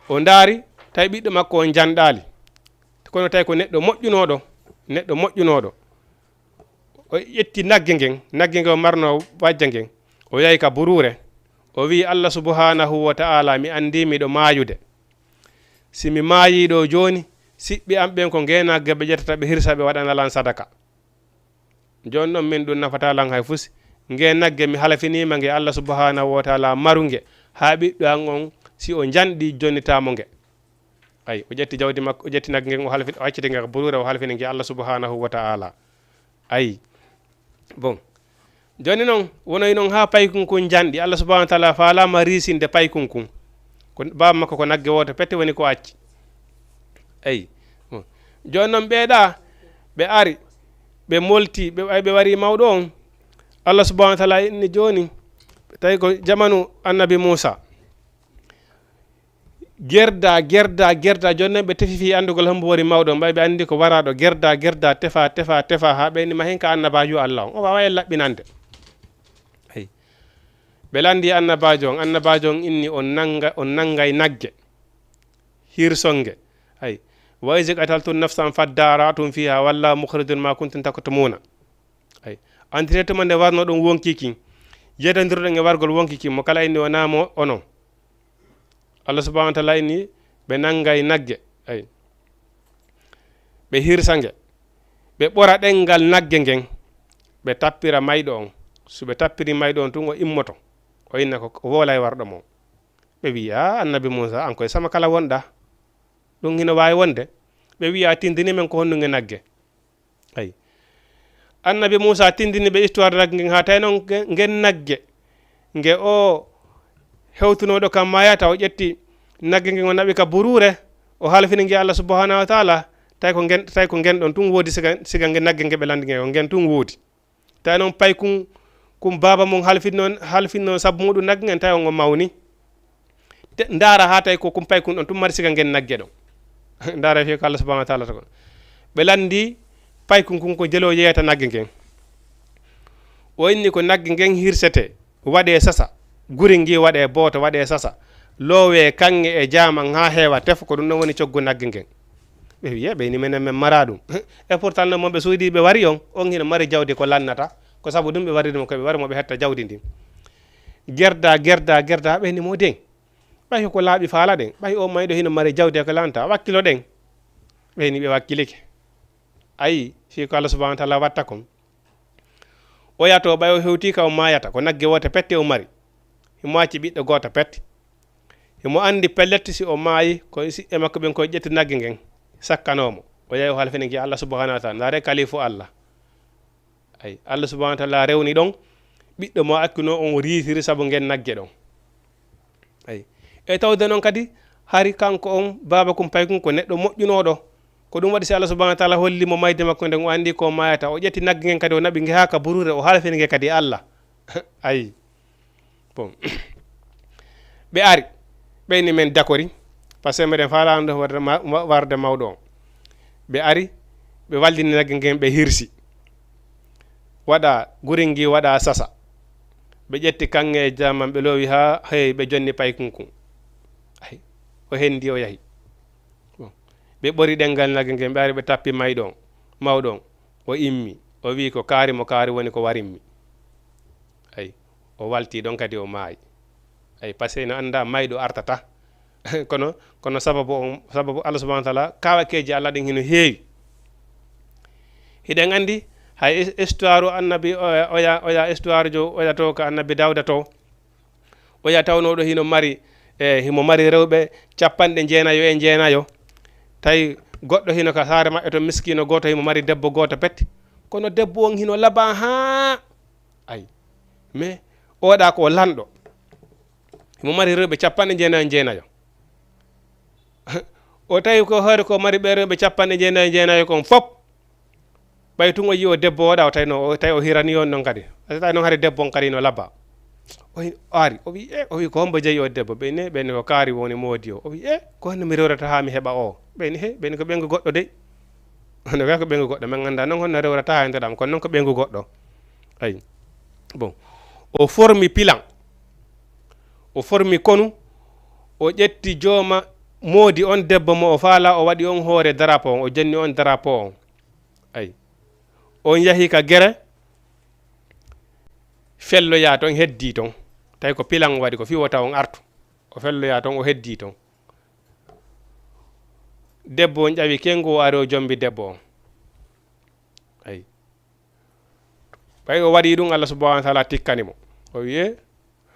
o daari tawi ɓiɗɗo makko on janɗali kono tawi ko neɗɗo moƴƴunoɗo o ƴetti nagge ngen o marno wajja ngen o yahi ka burure o wi allah subhanahu wa ta'ala mi andi miɗo mayude simi mayiɗo joni siɓɓe am ɓen ko ngenagge ɓe ƴettata ɓe hirsa ɓe waɗanalan sadaka joni noon min ɗum nafata lan hay fusi ngenagge mi halafinima nge allah subhanahu wa ta'ala maruge ha ɓiɗɗo an on si o janɗi jonnitamo nge ay o ƴetti jawdi makko o ƴetti nagge ngen o hacciti nge ko burure o halfini nge Allah subhanahu wa ta'ala ay bon joni noon wonoy noon ha paykun kun janɗi Allah subhanahu wa ta'ala falama risinde paykun kun ko baba makko ko nagge woto pette woni ko acci ay joni noon ɓeeɗa ɓe ari ɓe molti ɓe wari mawɗo on Allah subhanahu wa ta'ala inni joni tawi ko jamanu annabi Musa gerda joni noon ɓe tefifi andugol hombo wori mawɗo ɓay ɓe andi ko waraɗo gerda tefa ha ɓeyni ma hen ka annabajo Allah on o wawa e laɓɓinande ay ɓe landi annabajo on inni on nangay nagge hirsonge ay wa iz qataltum nafsan faddaratum fiha wallahu mukhrijun ma kuntum taktumuna ay andiretuma nde warno ɗum wonkiki yedandirɗon e wargol wonkiki mo kala inni wonamo onon Allah subhanahu wa ta'ala inni ɓe nangay nagge ay ɓe hirsange ɓe ɓora ɗengal nagge ngen ɓe tappira mayɗo on so ɓe tappiri mayɗo on tun o immoto o inna ko wolay warɗo mo ɓe wiya annabi Musa an koye sama kala wonɗa ɗum hino wawi wonde ɓe wiya tindini men ko honnuge nagge ay annabi Musa tindini ɓe histoire nagge ngen ha tawi noon ngen nagge nge o hewtunoɗo kam mayata o ƴetti nagge ngen o naɓi ka burure o halfini nge Allah subhanahu wa ta'ala tawi ko ngen ɗon tun woodi siga nge nagge nge ɓe landi nge o ngen tun woodi tawi noon pay kum baba mum halfinno sabu muɗum nagge ngen tawi on o mawni ndara ha tawi ko kum pay kum ɗon tun mari siga ngen nagge ɗon ndara fi ko Allah subhanahu wa ta'ala to ɓe landi pay kum ko jelo yeyata nagge ngen o inni ko nagge ngen hirsete waɗe sasa guri ngi waɗe boto waɗe sasa loowe kanŋe e jaman ha heewa tef ko ɗum ɗon woni coggu nagge ngen ɓe wiye ɓeyni menen men mara ɗum e pourtant no moɓe suudi ɓe wari on hino mari jawdi ko lannata ko sabu ɗum ɓe wari ɗum koɓe wari moɓe hetta jawdi ndin gerda ɓeyni mo den ɓay ko laaɓi faala ɗen ɓay o mayɗo hino mari jawdi ko lanta wakkilo ɗen ɓeyni ɓe wakkilike ayi fi ko Allah subhanahu wa ta'ala watta kon o yato ɓay o hewti ka o mayata ko nagge wote pette o mari himo acci ɓiɗɗo goto pette himo andi pelletti si o maayi ko si e makko ɓen koye ƴetti nagge ngen sakkanomo o yahi o halfini gi Allah subhanahu wa ta'ala ndare kalifu Allah ay Allah subhanahu wa ta'ala rewni ɗon ɓiɗɗo mo akkino on riitiri sabu ngen nagge ɗon ay e tawde noon kadi hari kanko on baba kum pay kum ko neɗɗo moƴƴunoɗo ko ɗum waɗi si Allah subhanahu wa ta'ala hollimo mayde makko nden o andi ko mayata o ƴetti nagge ngen kadi o naɓi nge ha ka burure o halfini nge kadi Allah ay bon ɓe ari ɓeyni men dakori par ce que meɗen falano warde mawɗo on ɓe ari ɓe wallini nagge ngen ɓe hirsi waɗa guringi waɗa sasa ɓe ƴetti kanŋe e jaman ɓe loowi ha hey ɓe jonni pay kunkun ay o hendi o yahi ɓe ɓori ɗengal nagge ngen ɓe ari ɓe tappi mayɗo on mawɗo on o immi o wi ko kaari mo kaari woni ko warimmi ay o walti ɗon kadi o maayi ay par ce que no anda mayɗo artata kono sababu Allah subhanahu wa ta'ala kawakeji Allah ɗin hino heewi hiɗen andi hay histoire annabi oya histoire jo oya to ko annabi Dawda to oya tawnoɗo hino mari himo mari rewɓe 9 tawi goɗɗo hino ka saare maɓɓe to miskino goto himo mari debbo goto pette kono debbo on hino laaɓa ha ay mais oɗa ko lanɗo himo mari rewɓe 99 o tawi ko hoore ko mari ɓe rewɓe 99 kon fop ɓay tun o yi o debbo oɗa o tawi o hirani on noon kadi tawi noon haade debbo on kadi no labba o ari o wi ko hombo jeeyi o debbo ɓeyni ko kaari woni moodi o wi ko honno mi rewrata ha mi heɓa o ɓeyni ko ɓengu goɗɗo de no wiya ko ɓengu goɗɗo min ganda noon honno rewrata ha ndeɗam kono noon ko ɓengu goɗɗo ayi bon o formi pilan o formi konu o ƴetti jooma moodi on debbo mo o faala o waɗi on hoore drapeau on o janni on drapeau on ayi on yahi ka gere felloya toon heddi toon tawi ko pilan waɗi ko fiwota on artu o felloya toon o heddi toon debbo on ƴawi kengo o ari o jombi debbo on ayi ɓay o waɗi ɗum Allah subhanahu wa ta'ala tikkanimo o wiye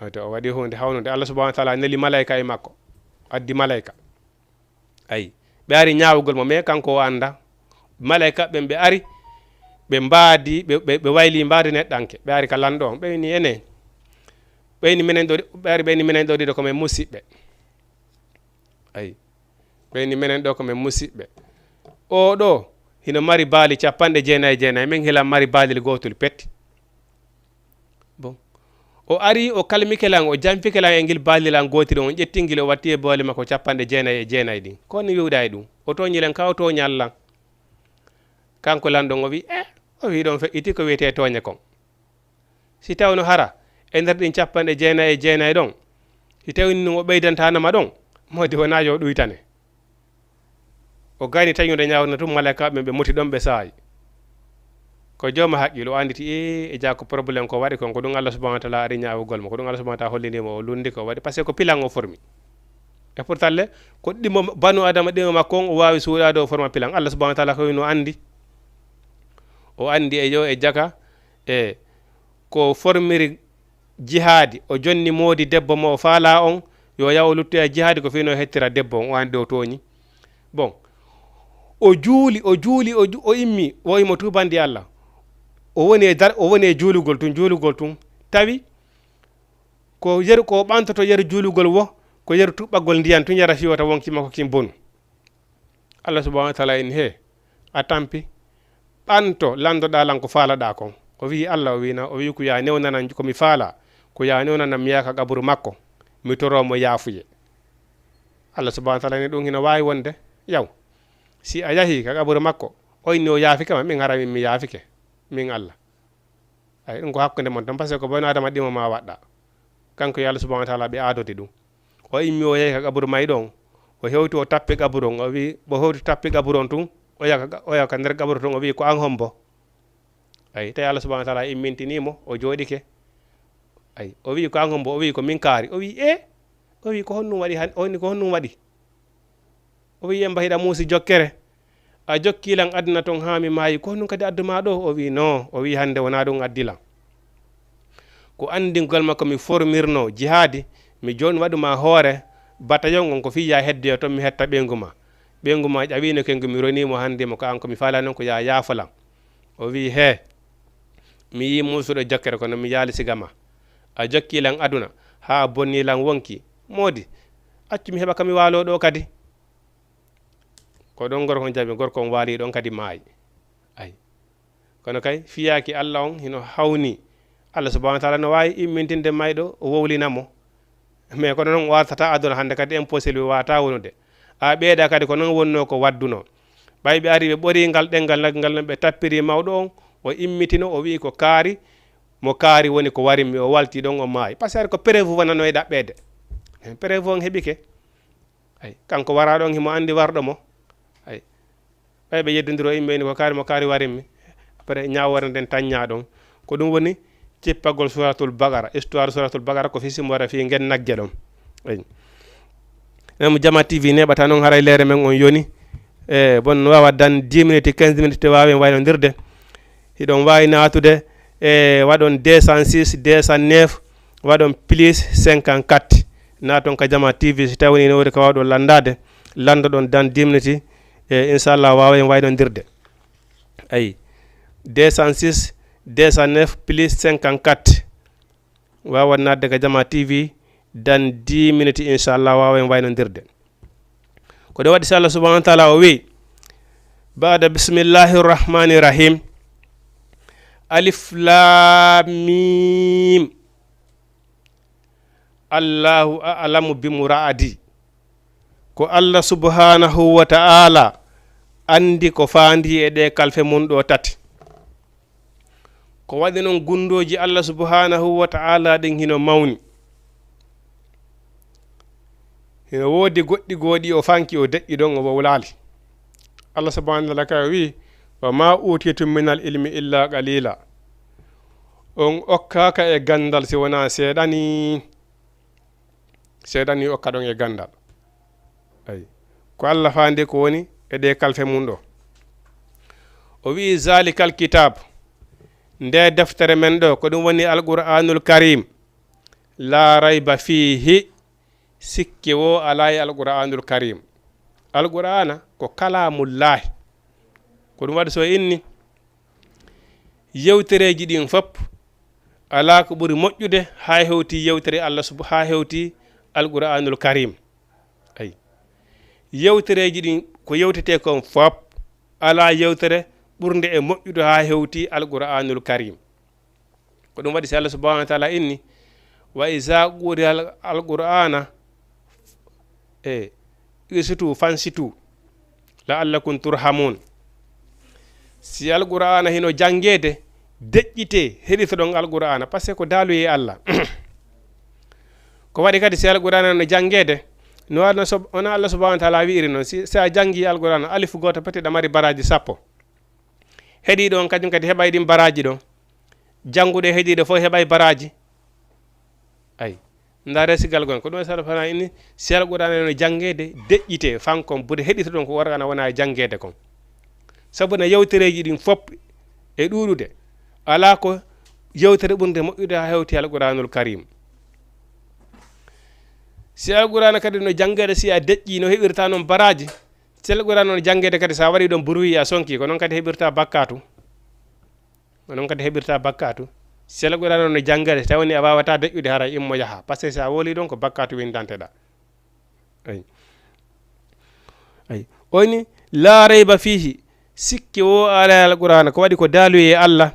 o waɗi hunde hawnude Allah subhanahu wa ta'ala neli malayka e makko addi malayka ayi ɓe ari ñawugol mo mais kanko o anda malaika ɓen ɓe ari ɓe mbaadi ɓe wayli mbaadi neɗɗanke ɓe ari ka lanɗo on ɓeyni ene ɓeyni minen ɗo ɓe ari ɓeyni minen ɗo ɗiɗo komin musidɓe ayi ɓeyni minen ɗo komin musidɓe o ɗo hino mari baali 99 min hilan mari baalil gotol petti bon o ari o kalmikelan o jamfikelan e ngil baalilan gotil on ƴettingil o watti e boole makko 99 ɗin kono wiwɗa e ɗum o toñilen kaw to ñallan kanko lanɗon o wi o wi ɗon feƴƴiti ko wiyete toñe kon si tawno hara e nder ɗin 99 ɗon si tawni ɗum o ɓeydantanama ɗon modi wona yo ɗuytane o gayni tañude ñawna tum malaika ɓe moti ɗon ɓe saayi ko jooma haqqil o anditi e jako probléme ko waɗi kon ko ɗum Allah subhanahu wa ta'ala ari ñawugol mo ko ɗum Allah subhanahu wa ta'ala hollindimo o lundi ko waɗi par ce que ko pilan o formi e pourtant le ko ɗimo banu adama ɗimo makko on o wawi suuɗade o forma pilan Allah subhanahu wa ta'ala koyno andi o andi e yo e jaka e ko formiri jihadi o jonni moodi debbo mo o faala on yo yaw lutto e jihadi ko fino hettira debbo on o andi o tooñi bon o juuli o immi o wimo tubandi Allah o woni e juulugol tun tawi ko yeru ko ɓantoto yeru juulugol wo ko yeru tuɓɓagol ndiyan tun yara fiwata wonki makko kin bonu Allah subhanahu wa ta'ala en he a tampi ɓanto landoɗa lan ko faalaɗa kon o wi Allah o wina o wi ko ya newnanan komi faala ko ya newnanan mi yaka qabru makko mi toromo yaafuye Allah subhanahu wa ta'ala ni ɗum hino wawi wonde yaw si a yahi ka qabru makko o inni o yaafike ma min hara mi yaafike min Allah ay ɗum ko hakkunde mon tan par ce que ko bono adama ɗimo ma waɗɗa kanko yo Allah subhanahu wa ta'ala ɓe aadode ɗum o immi o yehi ka qabru may ɗon o hewti o tappi qabru on o wi bo hewti tappi qabru on tun o yaka nder qabru tun o wi ko an hombo ay tawi Allah subhanahu wa ta'ala immintinimo o jooɗike ay o wi ko an hombo o wi ko min kaari o wi o wi ko honnum waɗi onni ko honnum waɗi o wi yemba hiɗa muusi jokkere a jokkilan aduna ton ha mi maayi ko honnum kadi adduma ɗo o wi non o wi hande wona ɗum addilan ko andingol makko mi formirno jihadi mi joni waɗuma hoore bataillon on ko fiya heddeyo toon mi hetta ɓeygu ma ƴawino kengu mi ronimo hande mo ko an ko mi faala noon ko ya yaafolan o wi he mi yi muusuɗo jokkere kono mi yaali sigama a jokkilan aduna ha bonnilan wonki modi accu mi heɓa kami waalo ɗo kadi ko ɗon gorko jaɓi gorko on waali ɗon kadi maayi ay kono kay fiyaki Allah on hino hawni Allah subhanahu wa ta'ala no wawi immintinde mayɗo o wowlinamo mais kono noon wartata aduna hande kadi impossible wata wonude a ɓeeɗa kadi ko noon wonno ko wadduno ɓay ɓe ari ɓe ɓori ngal ɗengal ngal ɓe tappiri mawɗo on o immitino o wi ko kaari mo kaari woni ko warimmi o walti ɗon o maayi par ce que ko preuve wonano e ɗaɓɓede preuve on heɓike ay kanko wara ɗon himo andi warɗo mo ay ɓay ɓe yeddodiro immeni ko kaari mo kaari warimmi après ñawore nden tañña ɗon ko ɗum woni cippagol suratul bagara histoire suratul bagara ko fisimo waɗa fi gen nagge ɗon ay mo Jama TV neɓata noon haray leere men on yoni bon wawa dan 10 minutes 15 minutes te wawi waynodirde hiɗon wawi natude waɗon 206 209 waɗon plus 54 naton ka Jama TV si tawni ne wodi ko wawɗo landade landa ɗon dan 10 minutes inchallah wawa en waynodirde ayi 206 209 plus 54 wawa nadde ka Jama TV dan 10 minutes inchallah wawa en waynodirde ko ɗo waɗi so Allah subhanahu wa ta'ala o wi ba'da bismillahir rahmanir rahim alif lam mim Allahu a'lamu bi muradi ko Allah subhanahu wa ta'ala andi ko fandi e ɗe kalfe mun ɗo tati ko waɗi noon gundoji Allah subhanahu wa ta'ala ɗin hino mawni hino woodi goɗɗi gooɗi o fanki o deƴƴi ɗon o wowlali Allah subhanahu wa ta'ala ka wi wa ma utitum min al ilmi illa qalila on okkaka e gandal si wona seeɗani okka ɗon e gandal ay ko Allah fandi ko woni e ɗe kalfe mum ɗo o wi zalikal kitab nde deftere men ɗo ko ɗum woni alqur'anul karim la rayba fihi sikki wo ala e alqur'anul karim alqur'ana ko kalamullahi ko ɗum waɗi so inni yewtereji ɗin fof ala ko ɓuri moƴƴude ha hewti yewtere Allah ha hewti alqur'anul karim ay yewtereji ɗin ko yewtete kon fof ala yewtere ɓurde e moƴƴude ha hewti alqur'anul karim ko ɗum waɗi si Allah subhanahu wa ta'ala inni wa iza quri alqur'ana isitu fansitu la'allakum turhamun si alqur'ana hino jangede deƴƴite heɗitoɗon alqur'ana par ce que ko daaluye Allah ko waɗi kadi si alqur'ana no jangede no wona Allah subhanahu wa ta'ala wiiri noon si a jangi alqur'ana alifu goto pete mari baraji 10 heɗi ɗon kañum kadi heɓay ɗin baraji ɗon janguɗe heɗiɗo fof heɓay baraji ay nda resigal gon ko ɗum salafana inni si alqur'ana no jangede deƴƴite fankon bude heɗitoɗon ko wargana wona jangede kon sabu no yewtereji ɗin fof e ɗuɗude ala ko yewtere ɓurde moƴƴude ha hewti alqur'anul karim si alqur'ana kadi no jangede si a deƴƴi no heɓirta noon baraji si alqur'ana no jangede kadi sa waɗi ɗon bruit a sonki ko noon kadi heɓirta bakkatu onon kadi heɓirta bakkatu si alqur'ana no jangede tawni a wawata deƴƴude hara immo yaha par ce que sa woli ɗon ko bakkatu windanteɗa ay oyni la rayba fihi sikki wo ala alqur'ana ko waɗi ko daaluye Allah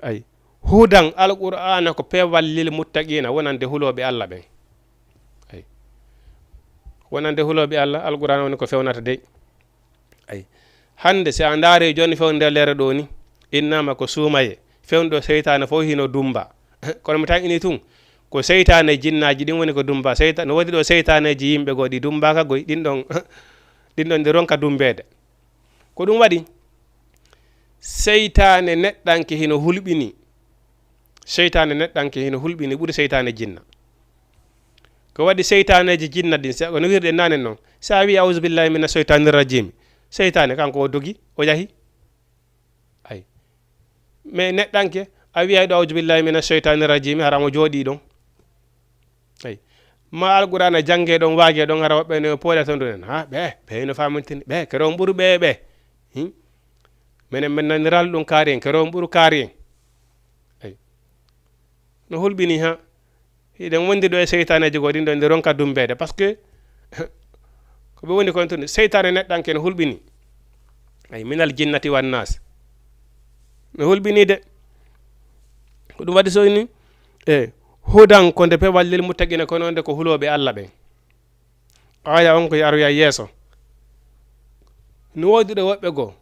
ay hudan alqur'ana ko pewal lil muttaqina wonande huloɓe Allah ɓen ay wonande huloɓe Allah alqur'ana woni ko fewnata dey ay hande si a ndaari joni fewnde lere ɗo ni innama ko suumaye fewnɗo seytane fof hino dumba kono mi tan ini tun ko seytane jinnaji ɗin woni ko dumba seytane no waɗi ɗo seytaneji yimɓe goo ɗi dumbaka goy ɗin ɗon ɗi ronka dumbede ko ɗum waɗi seytane neɗɗanke hino hulɓini seytane neɗɗanke hino hulɓini ɓuri seytane jinna ko waɗi seytaneji jinna ɗin no wirɗe nane noon sa wi auzu billahi mina seytanir rajim seytane kanko o dogi o yahi ay mais neɗɗanke a wiyay ɗo auzu billahi mina seytanir rajim haramo jooɗi ɗon ay ma alqur'ana jange ɗon waage ɗon hara woɓɓe no poole ton ɗumen ha ɓe no famintini ɓe kero on ɓuri ɓe minen min naniral ɗum kaari en kero on ɓuru kaari en ay no hulɓini ha hiɗen wondi ɗo e seytaneji goo ɗin ɗo nde ronka dumbede par ce que ko ɓe woni kon tun seytane neɗɗanke no hulɓini ay minal jinnati wannas no hulɓini de ko ɗum waɗi so ni hudan ko nde pewal lil muttaqina ko noon de ko huloɓe Allah ɓen aya on ko yaroya yeeso no woodi ɗo woɓɓe goo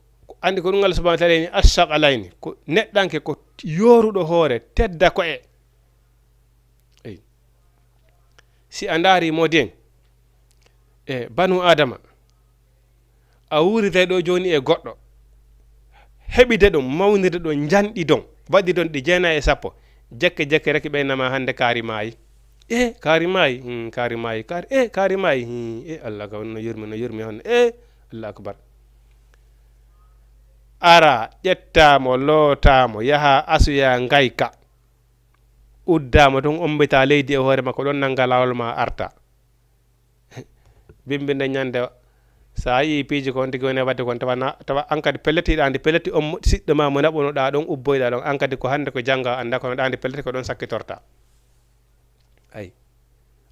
andi ko ɗum Allah subhanahu wa ta'ala ni ashaqalayni ko neɗɗanke ko yoruɗo hoore tedda ko ay si a ndaari modien banu adama a wurite ɗo joni e goɗɗo heɓide ɗum mawnide ɗo janɗi don waɗi ɗon ɗi 9 jekke jekke rek ɓeynama hande kaari maayi kaari maayi kaari maayi kaari maayi Allah ka no yurmi hon Allah akbar ara ƴettamo lootamo yaha asuya ngayka uddamo ton ombita leydi e hoore makko ɗon nanga lawol ma arta bimbinde ñande sa yi piiji kon tigi woni wadde kon tawa an kadi pelletiɗa ndi pelleti on siɗɗo ma mo naɓonoɗa ɗon ubboyɗa ɗon an kadi ko hande ko jangga anda kono ɗa ndi pelleti ko ɗon sakkitorta ay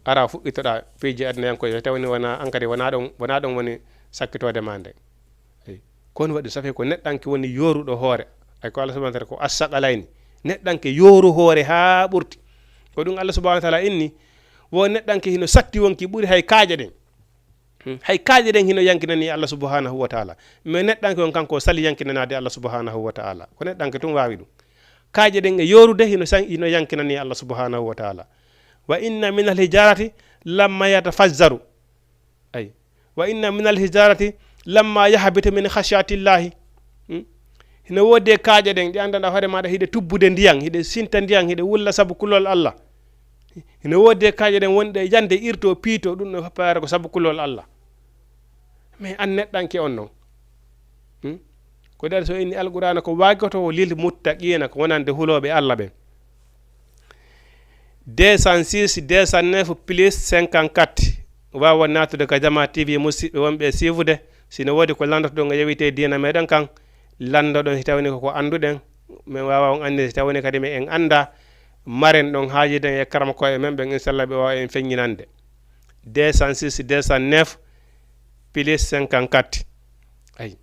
ara fuɗɗitoɗa piiji adnayankoye tawni wona an kadi wona ɗon woni sakkitode ma nde ay kono waɗi safi ko neɗɗanke woni yoruɗo hoore ay ko Allah subhanahu wa ta'ala ko assaqalayni neɗɗanke yoru hoore ha ɓurti ko ɗum Allah subhanahu wa ta'ala inni wo neɗɗanke hino satti wonki ɓuri hay kaaje ɗen hay kaaje ɗen hino yankinani Allah subhanahu wa ta'ala mais neɗɗanke on kanko sali yankinanade Allah subhanahu wa ta'ala ko neɗɗanke tum wawi ɗum kaaje ɗen e yorude hino yankinani Allah subhanahu wa ta'ala wa inna min alhijarati lamma yatafazzaru ay wa inna min alhijarati lamma yahbitu min khashyatillahi hino wodde kaaje ɗen ɗi andanɗa hoore maɗa hiɗe tubbude ndiyan hiɗe sinta ndiyan hiɗe wulla sabu kulol Allah hino wodde kaaje ɗen wonɗe yande irto piito ɗum no hoppare ko sabu kulol Allah mais an neɗɗanke on noon ko nder so inni alqur'ana ko wagoto lil muttaqina ko wonande huloɓe Allah ɓen 206 209 plus 54 wawa natude ka jama tv musidɓe wonɓe sifude sino wodi ko landotoɗon e yewite dina meɗen kan landoɗon si tawni koko anduɗen min wawa on andi si tawni kadi mi en anda maren ɗon haajiden e karama koye men ɓen inchallah ɓe wawa en feññinande 206 209 plus 54 ayi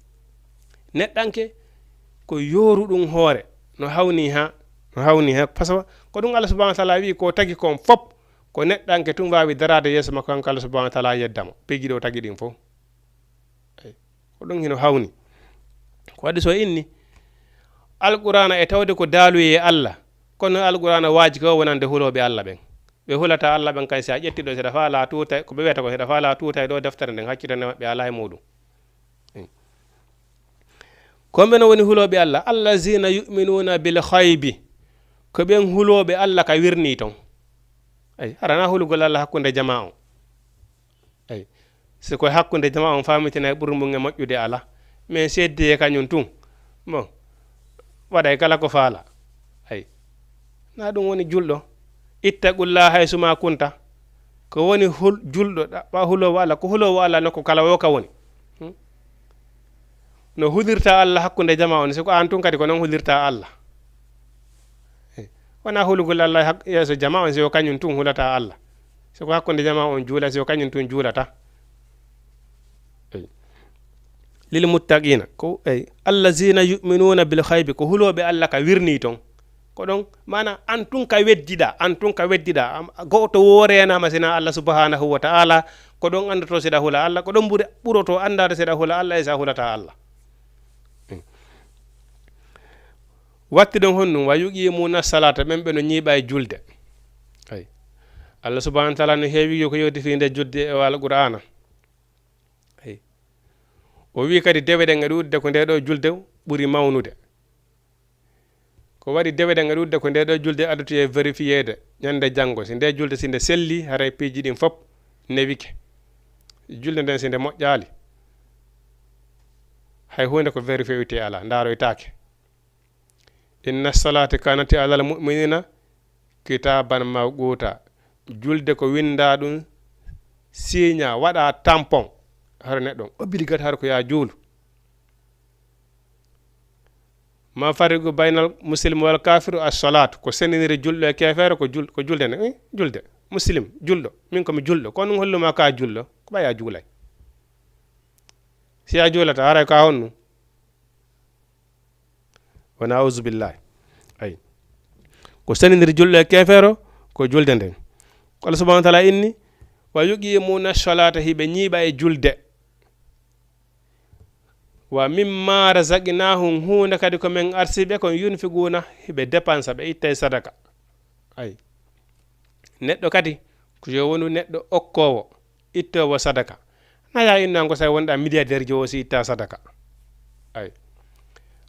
neɗɗanke ko yoru ɗum hoore no hawni ha par ce que ko ɗum Allah subhanahu wa taala wi ko tagi kon fop ko neɗɗanke tum wawi darade yeeso makko kanko Allah subhanahu wa taala yeddamo piji ɗo tagi ɗin fof ayi ko ɗum hino hawni ko waɗi so inni alqur'ana e tawde ko daaluye Allah kono alqur'ana waaji ko wonande huloɓe Allah ɓen ɓe hulata Allah ɓen kay si a ƴettiɗo seɗa fa la tuuta ko ɓe wiyata ko seɗa fa la tuuta e ɗo deftere nden hakkitane maɓɓe ala e muɗum komɓe no woni huloɓe Allah allazina yuminuna bil khaybi ko ɓen huloɓe Allah ka wirni ton ay arana hulugol Allah hakkunde jama on ay si koye hakkunde jama on famitina e ɓurmum e moƴƴude ala mais seddi e kañum tun bon waɗay kala ko faala ay na ɗum woni julɗo ittaqullah hay suma kunta ko woni julɗo ɗaɓɓa hulowo Allah ko hulowo Allah nokko kala wo ka woni no hulirta Allah hakkunde jama on siko an tun kadi ko noon hulirta Allah wona hulugol Allah yeeso jama on siko kañum tun hulata Allah siko hakkunde jama on juula siko kañum tun juulata lil muttaqina ko ay allazina yuminuna bil khaybi ko huloɓe Allah ka wirni ton ko ɗon mana an tun ka weddiɗa goto worenama sina Allah subhanahu wa ta'ala ko ɗon andato seɗa hula Allah ko ɗon ɓuroto andade seɗa hula Allah e sa hulata Allah watti ɗon honnum wa yuqimuna salata ɓen ɓe no ñiiɓa e julde ay Allah subhanahu wa ta'ala no heewi ko yewti fi nde julde e alqur'ana ay o wi kadi deweɗen e ɗudde ko nde ɗo julde ɓuri mawnude ko waɗi deweɗen e ɗudde ko nde ɗo julde adoti e vérifiéde ñande janngo si nde julde si nde selli haray piiji ɗin fof newike julde nden si nde moƴƴaali hay hunde ko vérifié wite ala ndaroytaake inna salati kanati alal muminina kitaban mawquta julde ko winda ɗum signa waɗa tampon hara neɗɗon obligate har ko ya juulu ma farigu baynal muslim wal kafiru as-salatu ko senniniri julɗo e kefere ko julde nde julde muslim julɗo min komi julɗo kono ɗum holluma ka julɗo ko ɓaya juulay si a juulata haray ka honnu wona auzu billahi ay ko senniniri julɗo e kefero ko julde nden ko Allah subhanahu wa taala inni wa yuqimuna salata hiɓe ñiiɓa e julde wa mimma razaqnahum hunde kadi ko men arsiɓe kon yunfiguna hiɓe dépense ɓe itta sadaka ay neɗɗo kadi ko yo wonu neɗɗo okkowo ittowo sadaka naya innan ko sa wonɗa milliardaire jo si itta sadaka ay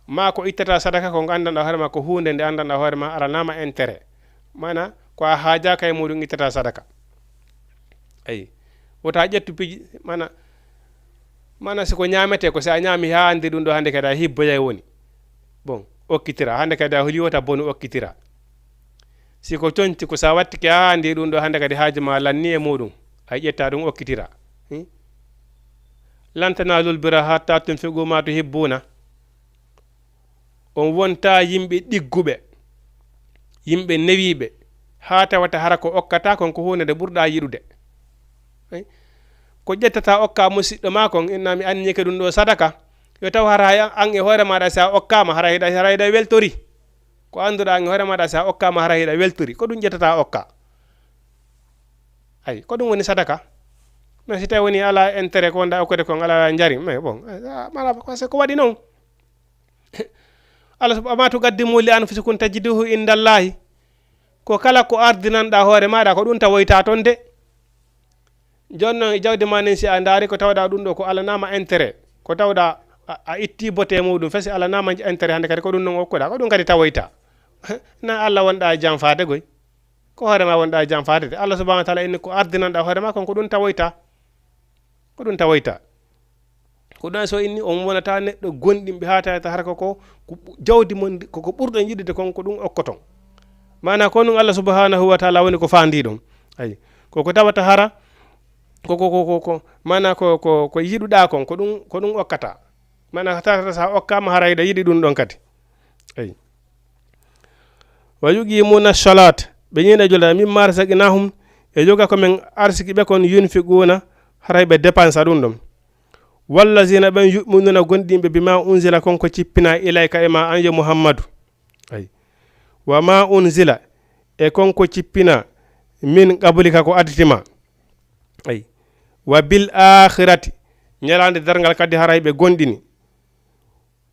ma ko ittata sadaka ko gandanɗa hoorema ko hunde nde andanɗa hoorema aranama intérêt mana ko a haajaka e muɗum ittata sadaka ay wota ƴettu piji mana siko ñamete ko si a ñami ha andi ɗum ɗo hande kadi a hibboyay woni bon okkitira hande kadi a holiwota bonu okkitira siko coñti ko sa wattike ha andi ɗum ɗo hande kadi haaji ma lanni e muɗum a ƴetta ɗum okkitira lan tanalul birra hatta tunfiqu ma tuhibbuna on wonta yimɓe ɗigguɓe yimɓe newiɓe ha tawata hara ko okkata kon ko hunde nde ɓurɗa yiɗude ko ƴettata okka musidɗo ma kon inna mi annike ɗum ɗo sadaka yo taw hara an e hoore maɗa sa okkama hara hiɗa weltori ko anduɗa an e hoore maɗa sa okkama hara hiɗa weltori ko ɗum ƴettata okka ay ko ɗum woni sadaka mais si tawi woni ala intérêt ko wonda okkode kon ala jari mais bon mala ko waɗi noon Allah ama tuqaddimu li anfusikum tajiduhu indallahi ko kala ko ardinanɗa hoore maɗa ko ɗum tawoyta toon de joni noon e jawdi ma nen si a daari ko tawɗa ɗum ɗo ko alanama intérêt ko tawɗa a itti bote muɗum fesi alanama intérêt hande kadi ko ɗum noon okkuɗa ko ɗum kadi tawoyta na Allah wonɗa e janfade goy ko hoorema wonɗa e janfade de Allah subhanahu wa taala inni ko ardinanɗa hoorema kon ko ɗum tawoyta ko ɗum tawoyta ko ɗon so inni on wonata neɗɗo gonɗimɓe ha tawata har ko jawdi mon koko ɓurɗon yiɗude kon ko ɗum okkoton mana ko ɗum Allah subhanahu wa taala woni ko fandi ɗon ayi koko tawata hara ko mana ko yiɗuɗa kon ko ɗum okkata mana tata sa okkama harayda yiɗi ɗum ɗon kadi ay wa yuqimuna salat ɓe ñina julda min marsaqnahum e joga komin arsiki ɓe kon yunfiquna haray ɓe dépensa ɗum ɗon wallazina ɓen yuminuna gonɗinɓe bima unzila konko cippina ilayka e ma anje muhammadu ay wa ma unzila e konko cippina min qablika ko additima ay wa bil akhirati ñalande dargal kadi haray ɓe gonɗini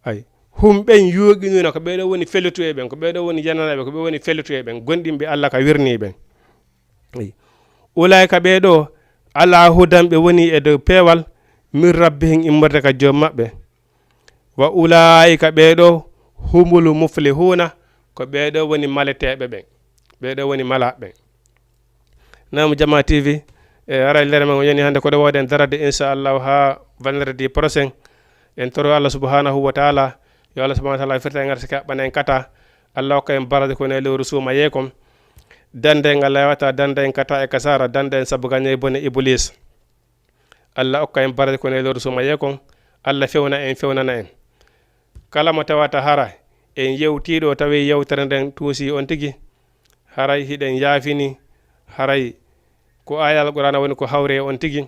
ay hum ɓen yuqinuna ko ɓeɗo woni fellutu e ɓen ko ɓeɗo woni jananaɓe ko ɓe woni fellutu e ɓen gonɗinɓe allah ka wirni ɓen ay ulayka ɓeɗo ala hudan ɓe woni e dow peewal min rabbihim immorde ka joom maɓɓe wa ulaika ɓeɗo humul muflihuna ko ɓeɗo woni maleteɓe ɓen ɓeɗo woni malaɓe nam Jama TV e aray lere men yoni hande ko ɗo woden darade inchallahu ha vendredi prochain en toro Allah subhanahu wa ta'ala yo Allah subhanahu wa ta'ala firta ngar sika banen kata Allah ko en barade ko ne lewru suma yekom dande ngal lewata dande en kata e kasara dande en sabu gagne bone iblis Allah okka en barade ko ne lewru suma yekom Allah fewna en fewnana en kala mo tawata hara en yewtido tawi yewtere den tuusi on tigi haray hiɗen yaafini haray ko ayal qur'ana woni ko hawre on tigi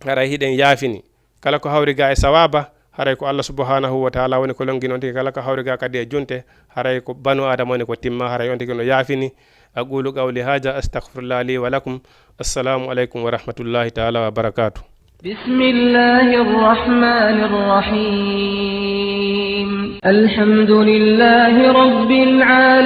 haray hiɗen yaafini kala ko hawri ga e sawaba haray ko Allah subhanahu wa ta'ala woni ko longin on tigi kala ko hawri ga kadi e junte haray ko banu adam woni ko timma haray on tigi no yaafini aqulu qawli haja astaghfirullah li wa lakum assalamu alaikum wa rahmatullahi ta'ala wa barakatuh بسم الله الرحمن الرحيم الحمد لله رب العالمين